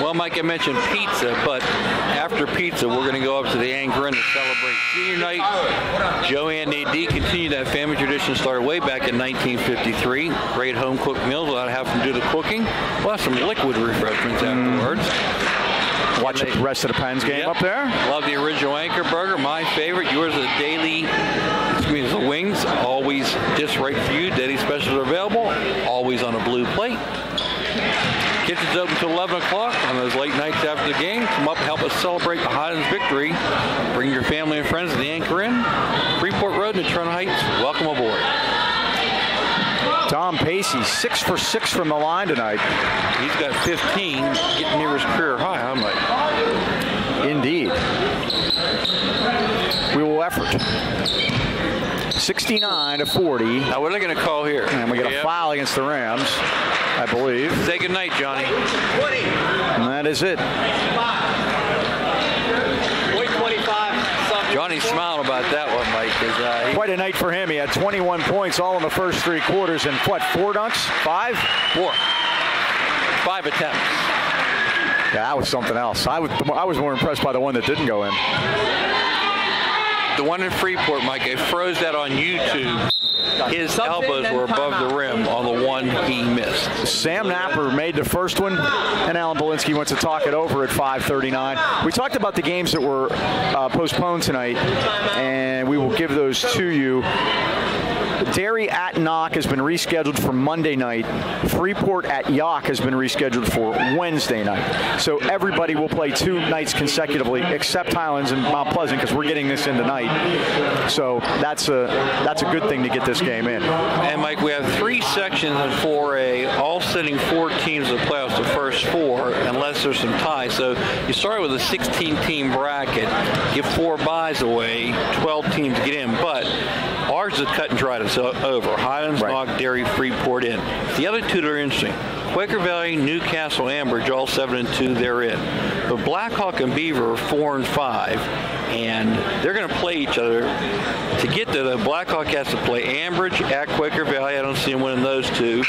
[SPEAKER 6] Well, Mike, I mentioned pizza, but after pizza, we're going to go up to the Anchor Inn to celebrate senior night. Joey and Nadine continued that family tradition started way back in 1953. Great home-cooked meals without having to do the cooking. We'll have some liquid refreshments afterwards.
[SPEAKER 1] Watch the rest of the Pens game up there.
[SPEAKER 6] Love the original Anchor Burger, my favorite. Yours is a daily, the wings, always just right for you. Daily specials are available, always on a blue plate. Kitchen's open until 11 o'clock on those late nights after the game. Come up and help us celebrate the Highlands victory. Bring your family and friends to the Anchor Inn. Freeport Road in Toronto Heights. Welcome aboard.
[SPEAKER 1] Tom Pacey, 6 for 6 from the line tonight.
[SPEAKER 6] He's got 15, getting near his career high, huh, Mike?
[SPEAKER 1] Indeed. We will effort. 69-40.
[SPEAKER 6] Now, what are they going to call here?
[SPEAKER 1] And we got a foul against the Rams, I believe.
[SPEAKER 6] Say goodnight, Johnny.
[SPEAKER 1] And that is it.
[SPEAKER 6] Johnny's smiling about that one, Mike.
[SPEAKER 1] Quite a night for him. He had 21 points all in the first 3 quarters, and what, 4 dunks? 5?
[SPEAKER 6] 4. 5 attempts.
[SPEAKER 1] Yeah, that was something else. I was more impressed by the one that didn't go in.
[SPEAKER 6] The one in Freeport, Mike, I froze that on YouTube. His elbows were above the rim on the one he missed.
[SPEAKER 1] Sam Napper made the first one, and Alan Belinsky went to talk it over at 5:39. We talked about the games that were postponed tonight, and we will give those to you. Derry at Knock has been rescheduled for Monday night. Freeport at Yock has been rescheduled for Wednesday night. So everybody will play 2 nights consecutively, except Highlands and Mount Pleasant, because we're getting this in tonight. So that's a good thing to get this game in.
[SPEAKER 6] And Mike, we have 3 sections in 4A, all sitting 4 teams in the playoffs, the first 4, unless there's some ties. So you start with a 16-team bracket, give 4 buys away, 12 teams get in, but ours is cut and dried. It's over. Highlands, Knock, Derry, Freeport in. The other 2 that are interesting, Quaker Valley, Newcastle, Ambridge, all 7-2, they're in. But Blackhawk and Beaver are 4-5, and they're going to play each other. To get there, the Blackhawk has to play Ambridge at Quaker Valley. I don't see them winning those 2.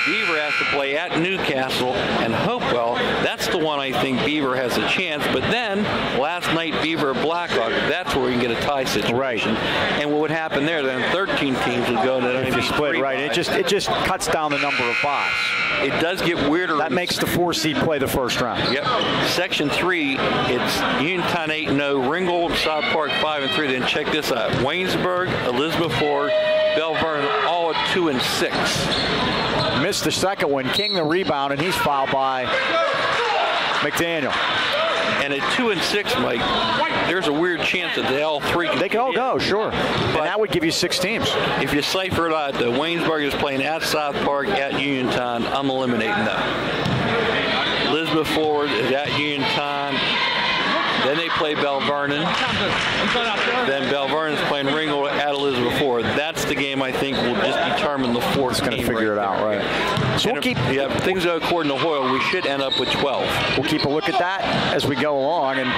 [SPEAKER 6] Beaver has to play at Newcastle and Hopewell. That's the one I think Beaver has a chance. But then, last night, Beaver Blackhawk, that's where you can get a tie situation.
[SPEAKER 1] Right.
[SPEAKER 6] And what would happen there, then 13 teams would go to
[SPEAKER 1] if you split, right. It just cuts down the number of buys.
[SPEAKER 6] It does get weirder.
[SPEAKER 1] That makes the 4 seed play the first round.
[SPEAKER 6] Yep. Section 3, it's Uniontown 8-0, Ringgold, South Park 5-3. Then check this out. Waynesburg, Elizabeth Ford, Bell Vernon, all at 2-6.
[SPEAKER 1] Missed the second one. King the rebound, and he's fouled by McDaniel.
[SPEAKER 6] And at 2-6, Mike, there's a weird chance that all 3
[SPEAKER 1] they can all go, sure. But that would give you 6 teams.
[SPEAKER 6] If you cipher it out, Waynesburg is playing at South Park, at Uniontown. I'm eliminating them. Elizabeth Ford is at Uniontown. Then they play Bell Vernon. Then Bell Vernon's playing Ringgold at Elizabeth Ford. That's the game I think will just determine the 4th
[SPEAKER 1] It's going to figure it out, right? So
[SPEAKER 6] we'll keep. Yeah, things go according to Hoyle. We should end up with 12.
[SPEAKER 1] We'll keep a look at that as we go along. And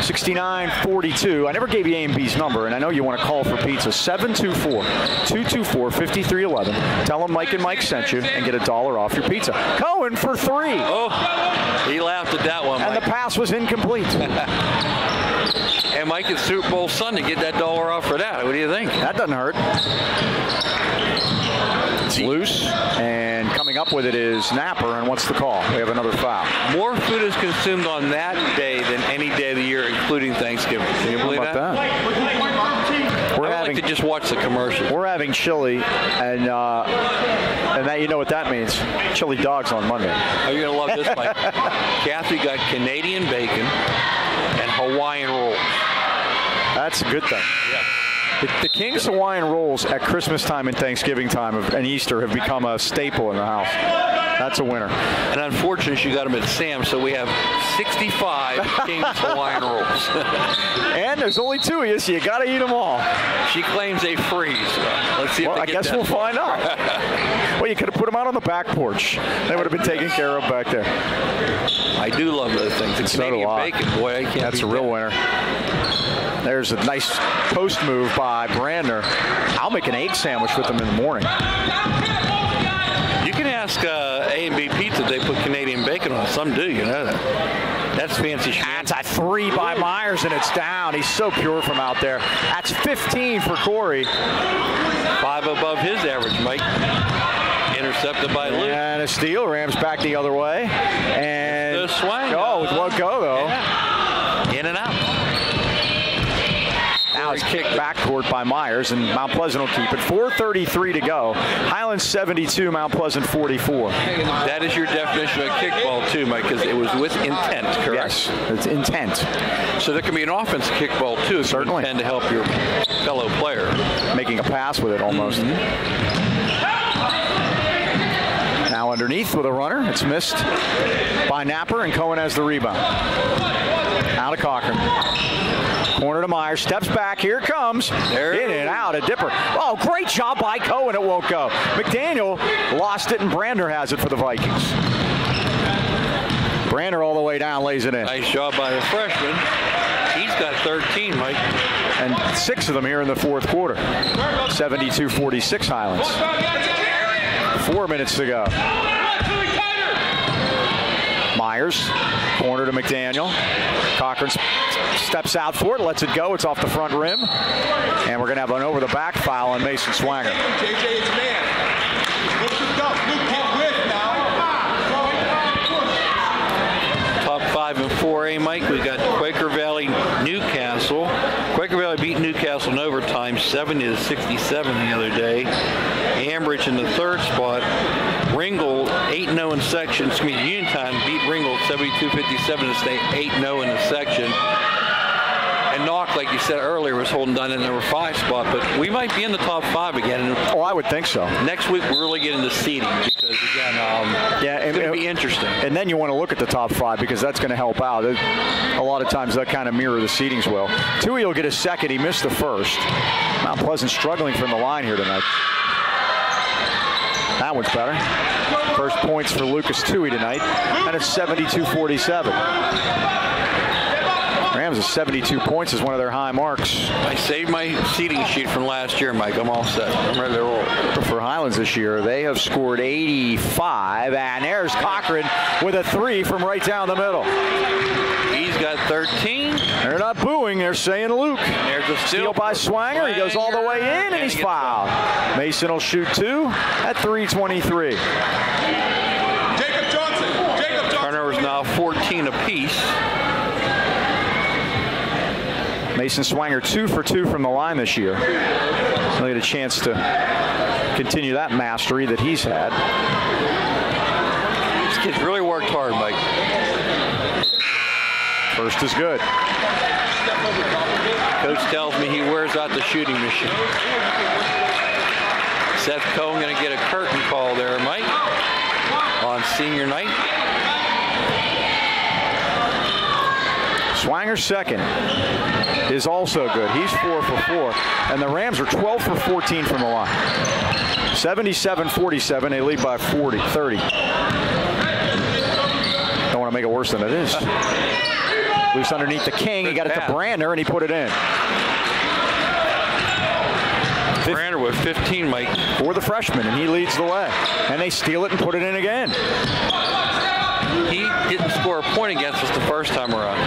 [SPEAKER 1] 69-42. I never gave you A&B's number, and I know you want to call for pizza. 724-224-5311. Tell them Mike and Mike sent you and get $1 off your pizza. Cohen for 3.
[SPEAKER 6] Oh, he laughed at that one,
[SPEAKER 1] and
[SPEAKER 6] Mike.
[SPEAKER 1] the pass was incomplete.
[SPEAKER 6] And Mike, it's Super Bowl Sunday. Get that $1 off for that. What do you think?
[SPEAKER 1] That doesn't hurt. It's loose, and coming up with it is Napper, and what's the call? We have another foul.
[SPEAKER 6] More food is consumed on that day than any day of the year, including Thanksgiving. Can you believe that? I like to just watch the commercials.
[SPEAKER 1] We're having chili, and that, you know what that means. Chili dogs on Monday.
[SPEAKER 6] Oh, you're going to love this, Mike. Kathy got Canadian bacon and Hawaiian rolls.
[SPEAKER 1] That's a good thing.
[SPEAKER 6] Yeah.
[SPEAKER 1] The King's Hawaiian rolls at Christmas time and Thanksgiving time and Easter have become a staple in the house. That's a winner.
[SPEAKER 6] And unfortunately, she got them at Sam's, so we have 65 King's Hawaiian rolls.
[SPEAKER 1] And there's only 2 of you, so you got to eat them all.
[SPEAKER 6] She claims they freeze. Let's see if
[SPEAKER 1] I guess we'll find out. Well, you could have put them out on the back porch. They would have been taken care of back there.
[SPEAKER 6] I do love those things. It's Canadian bacon. Boy, I can't.
[SPEAKER 1] That's a real winner. There's a nice post move by Brandner. I'll make an egg sandwich with them in the morning.
[SPEAKER 6] You can ask A&B Pizza if they put Canadian bacon on it. Some do, you know that. That's fancy shit.
[SPEAKER 1] That's a 3 by Myers, and it's down. He's so pure from out there. That's 15 for Corey.
[SPEAKER 6] 5 above his average, Mike. Intercepted by Luke.
[SPEAKER 1] And a steal. Rams back the other way. And
[SPEAKER 6] the swing.
[SPEAKER 1] Oh, it won't go, though.
[SPEAKER 6] Yeah. In and out.
[SPEAKER 1] Now it's kicked back court by Myers, and Mount Pleasant will keep it. 4:33 to go. Highlands 72, Mount Pleasant 44.
[SPEAKER 6] That is your definition of kickball, too, Mike, because it was with intent, correct?
[SPEAKER 1] Yes, it's intent.
[SPEAKER 6] So there can be an offensive kickball, too, if
[SPEAKER 1] certainly.
[SPEAKER 6] You intend to help your fellow player.
[SPEAKER 1] Making a pass with it, almost. Now underneath with a runner. It's missed by Napper, and Cohen has the rebound. Out of Cochran. Corner to Myers, steps back, here it comes. In and out, a dipper. Oh, great job by Cohen, it won't go. McDaniel lost it, and Brandner has it for the Vikings. Brandner all the way down, lays it in.
[SPEAKER 6] Nice job by the freshman. He's got 13, Mike.
[SPEAKER 1] And 6 of them here in the fourth quarter. 72-46 Highlands. 4 minutes to go. Myers, corner to McDaniel. Cochran steps out for it, lets it go. It's off the front rim. And we're going to have an over-the-back foul on Mason Swanger.
[SPEAKER 6] Top 5 in 4A, Mike. We got Quaker Valley, Newcastle. Quaker Valley beat Newcastle in overtime, 70-67 the other day. Ambridge in the 3rd spot. Ringgold 8-0 in section. Uniontown beat Ringgold 72-57 to stay 8-0 in the section. And Knock, like you said earlier, was holding down in the number 5 spot, but we might be in the top 5 again.
[SPEAKER 1] Oh, I would think so.
[SPEAKER 6] Next week we're really getting to seeding because again, it's going to be interesting.
[SPEAKER 1] And then you want to look at the top 5 because that's going to help out. A lot of times that kind of mirror the seedings well. Tui will get a second. He missed the first. Mount Pleasant struggling from the line here tonight. That one's better. First points for Lucas Tui tonight, and it's 72-47. Rams is 72 points is one of their high marks.
[SPEAKER 6] I saved my seating sheet from last year, Mike. I'm all set. I'm ready to roll.
[SPEAKER 1] For Highlands this year, they have scored 85, and there's Cochran with a 3 from right down the middle.
[SPEAKER 6] He's got 13.
[SPEAKER 1] They're not booing. They're saying Luke.
[SPEAKER 6] There's a
[SPEAKER 1] steal by Swanger. He goes all the way in, and he's fouled. Mason will shoot 2 at 3:23.
[SPEAKER 3] Jacob Johnson.
[SPEAKER 6] Turnovers now 14 apiece.
[SPEAKER 1] Mason Swanger 2 for 2 from the line this year. He'll get a chance to continue that mastery that he's had.
[SPEAKER 6] This kid's really worked hard, Mike.
[SPEAKER 1] First is good.
[SPEAKER 6] Coach tells me he wears out the shooting machine. Seth Cohen going to get a curtain call there, Mike, on senior night.
[SPEAKER 1] Swanger's second is also good. He's 4 for 4. And the Rams are 12 for 14 from the line. 77-47. They lead by 30. Don't want to make it worse than it is. Loose underneath the King. He got it to Brandner, and he put it in.
[SPEAKER 6] Brandner with 15, Mike.
[SPEAKER 1] For the freshman, and he leads the way. And they steal it and put it in again.
[SPEAKER 6] He didn't score a point against us the first time around.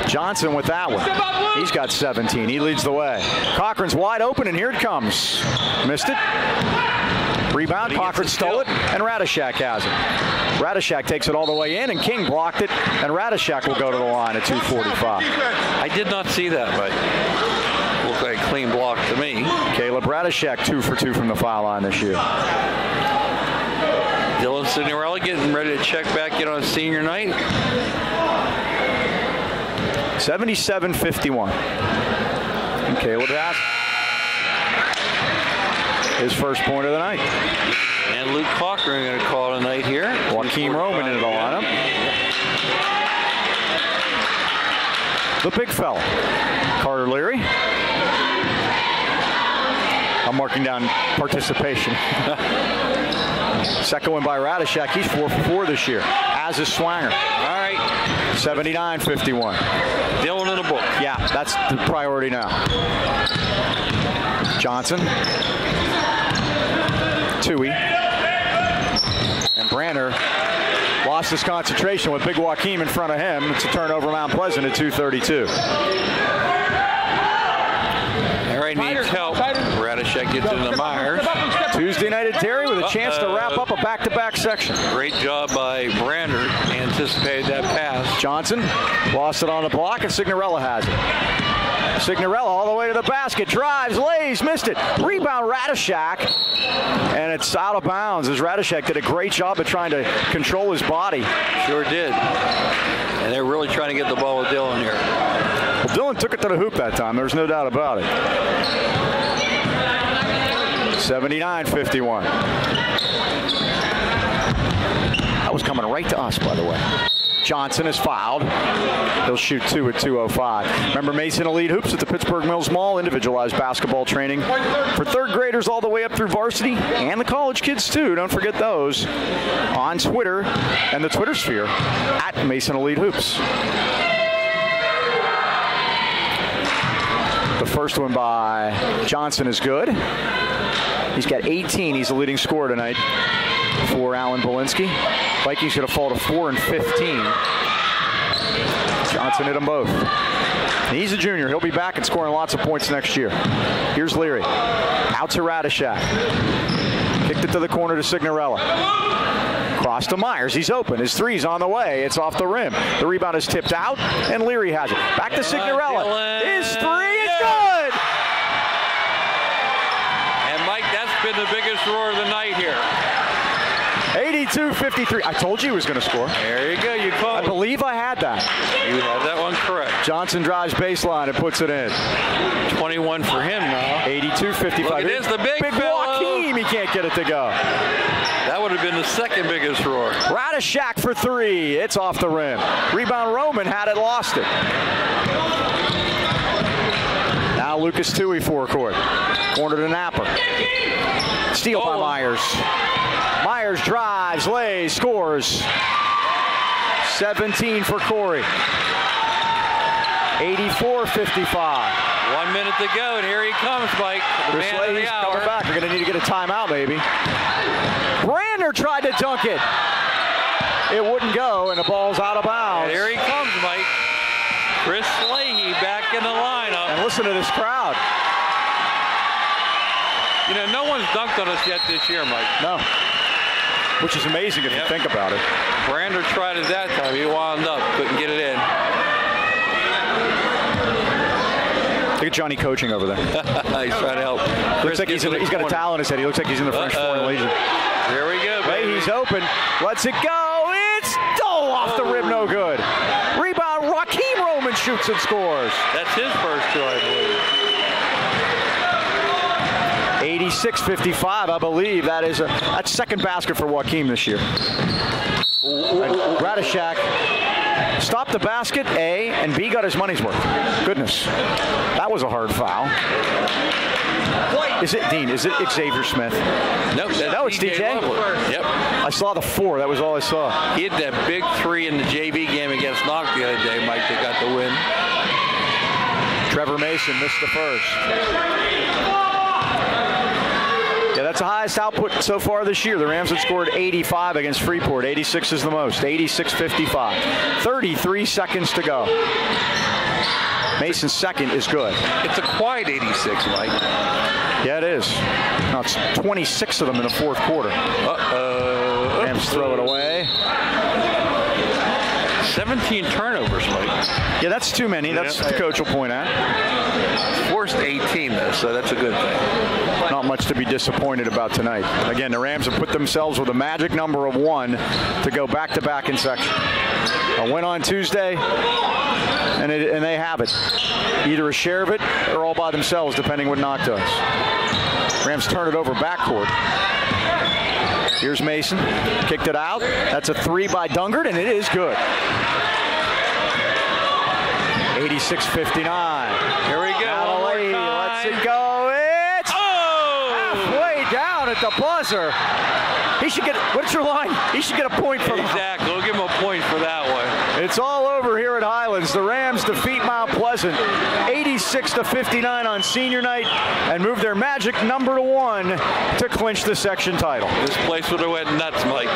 [SPEAKER 1] Johnson with that one. He's got 17. He leads the way. Cochran's wide open, and here it comes. Missed it. Rebound. Cochran stole it, and Radishak has it. Radishak takes it all the way in, and King blocked it, and Radishak will go to the line at 2:45.
[SPEAKER 6] I did not see that, but looked like a clean block to me.
[SPEAKER 1] Caleb Radishak 2 for 2 from the foul line this year.
[SPEAKER 6] Dylan Signorelli getting ready to check back in on senior night.
[SPEAKER 1] 77-51. And Caleb has his first point of the night.
[SPEAKER 6] And Luke Cochran going to call tonight here.
[SPEAKER 1] Joaquin Roman into the lineup. The big fella, Carter Leary. I'm marking down participation. Second one by Radishak. He's 4 for 4 this year, as is Swanger.
[SPEAKER 6] All right.
[SPEAKER 1] 79-51.
[SPEAKER 6] Dylan in the book.
[SPEAKER 1] Yeah, that's the priority now. Johnson. Tui. And Branner lost his concentration with big Joaquin in front of him. It's a turnover Mount Pleasant at 2:32.
[SPEAKER 6] Harry needs help. Radishak gets into Myers.
[SPEAKER 1] Tuesday night at Terry with a chance to wrap up a back-to-back section.
[SPEAKER 6] Great job by Brander. Anticipated that pass.
[SPEAKER 1] Johnson lost it on the block, and Signorella has it. Signorella all the way to the basket, drives, lays, missed it. Rebound Radishak, and it's out of bounds as Radishak did a great job of trying to control his body.
[SPEAKER 6] Sure did. And they're really trying to get the ball with Dylan here.
[SPEAKER 1] Well, Dylan took it to the hoop that time. There's no doubt about it. 79-51. That was coming right to us, by the way. Johnson is fouled. He'll shoot 2 at 2:05. Remember Mason Elite Hoops at the Pittsburgh Mills Mall, individualized basketball training for third graders all the way up through varsity, and the college kids too. Don't forget those on Twitter and the Twitter sphere at Mason Elite Hoops. The first one by Johnson is good. He's got 18. He's the leading scorer tonight for Alan Belinsky. Vikings going to fall to 4 and 15. Johnson hit them both. He's a junior. He'll be back and scoring lots of points next year. Here's Leary. Out to Radishak. Kicked it to the corner to Signorella. Cross to Myers. He's open. His three's on the way. It's off the rim. The rebound is tipped out, and Leary has it. Back to Signorella. His three is good!
[SPEAKER 6] And Mike, that's been the biggest roar of the night here.
[SPEAKER 1] 82-53. I told you he was going to score.
[SPEAKER 6] There you go. You called.
[SPEAKER 1] I believe I had that.
[SPEAKER 6] You had that one correct.
[SPEAKER 1] Johnson drives baseline and puts it in.
[SPEAKER 6] 21 for him now.
[SPEAKER 1] 82-55.
[SPEAKER 6] Look, it is the big
[SPEAKER 1] Joaquin. He can't get it to go.
[SPEAKER 6] That would have been the second biggest roar.
[SPEAKER 1] Radishak for 3. It's off the rim. Rebound Roman had it, lost it. Now Lucas Tui forecourt. Corner to Napper. Steal by Myers. Myers drives, lays, scores. 17 for Corey. 84-55.
[SPEAKER 6] 1 minute to go, and here he comes, Mike. The
[SPEAKER 1] Chris
[SPEAKER 6] man of
[SPEAKER 1] Leahy's
[SPEAKER 6] the hour.
[SPEAKER 1] coming back. We're going to need to get a timeout, maybe. Brander tried to dunk it. It wouldn't go, and the ball's out of bounds.
[SPEAKER 6] And here he comes, Mike. Chris Leahy back in the lineup.
[SPEAKER 1] And listen to this crowd.
[SPEAKER 6] You know, no one's dunked on us yet this year, Mike.
[SPEAKER 1] No. Which is amazing if you think about it.
[SPEAKER 6] Brander tried it that time. He wound up, couldn't get it in.
[SPEAKER 1] Look at Johnny coaching over there.
[SPEAKER 6] He's trying to help.
[SPEAKER 1] Looks like he's got a towel in his head. He looks like he's in the French Foreign Legion.
[SPEAKER 6] There we go, baby.
[SPEAKER 1] Leahy's open. Lets it go. It's off the rim. No good. Rebound. Joaquin Roman shoots and scores.
[SPEAKER 6] That's his first two, I believe.
[SPEAKER 1] 86-55, I believe. That's second basket for Joaquin this year. Radishak stopped the basket, A, and B got his money's worth. Goodness. That was a hard foul. Is it, Dean, is it Xavier Smith?
[SPEAKER 6] Nope.
[SPEAKER 1] No, it's DJ.
[SPEAKER 6] Yep.
[SPEAKER 1] I saw the 4. That was all I saw.
[SPEAKER 6] He had that big 3 in the JV game against Knox the other day, Mike, that got the win.
[SPEAKER 1] Trevor Mason missed the first. Yeah, that's the highest output so far this year. The Rams had scored 85 against Freeport. 86 is the most. 86-55. 33 seconds to go. Mason's second is good.
[SPEAKER 6] It's a quiet 86, Mike.
[SPEAKER 1] Yeah, it is. Now it's 26 of them in the fourth quarter. Rams throw it away.
[SPEAKER 6] 17 turnovers, Mike.
[SPEAKER 1] Yeah, that's too many. That's the coach will point at.
[SPEAKER 6] Forced 18, though, so that's a good thing.
[SPEAKER 1] Not not much to be disappointed about tonight. Again, the Rams have put themselves with a magic number of 1 to go back-to-back in section. A win on Tuesday, and they have it. Either a share of it or all by themselves, depending what Knock does. Rams turn it over backcourt. Here's Mason. Kicked it out. That's a 3 by Dungard, and it is good. 86-59.
[SPEAKER 6] Here we go.
[SPEAKER 1] Adelaide lets it go. It's halfway down at the buzzer. He should get, what's your line? He should get a point for that.
[SPEAKER 6] Exactly. We'll give him a point for that one.
[SPEAKER 1] It's all over here at Highlands. The Rams defeat Mount Pleasant 86-59 on senior night and move their magic number to 1 to clinch the section title.
[SPEAKER 6] This place would have went nuts, Mike.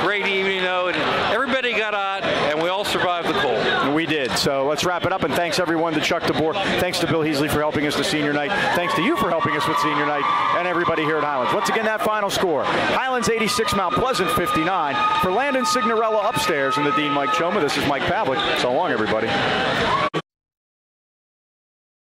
[SPEAKER 6] Great evening, though, and everybody got on, and we all survived the cold.
[SPEAKER 1] We did. So let's wrap it up, and thanks everyone to Chuck DeBoer. Thanks to Bill Heasley for helping us with senior night. Thanks to you for helping us with senior night, and everybody here at Highlands. Once again, that final score: Highlands 86, Mount Pleasant 59. For Landon Signorella upstairs and the Dean Mike Choma, this is Mike Pavlik. So long, everybody.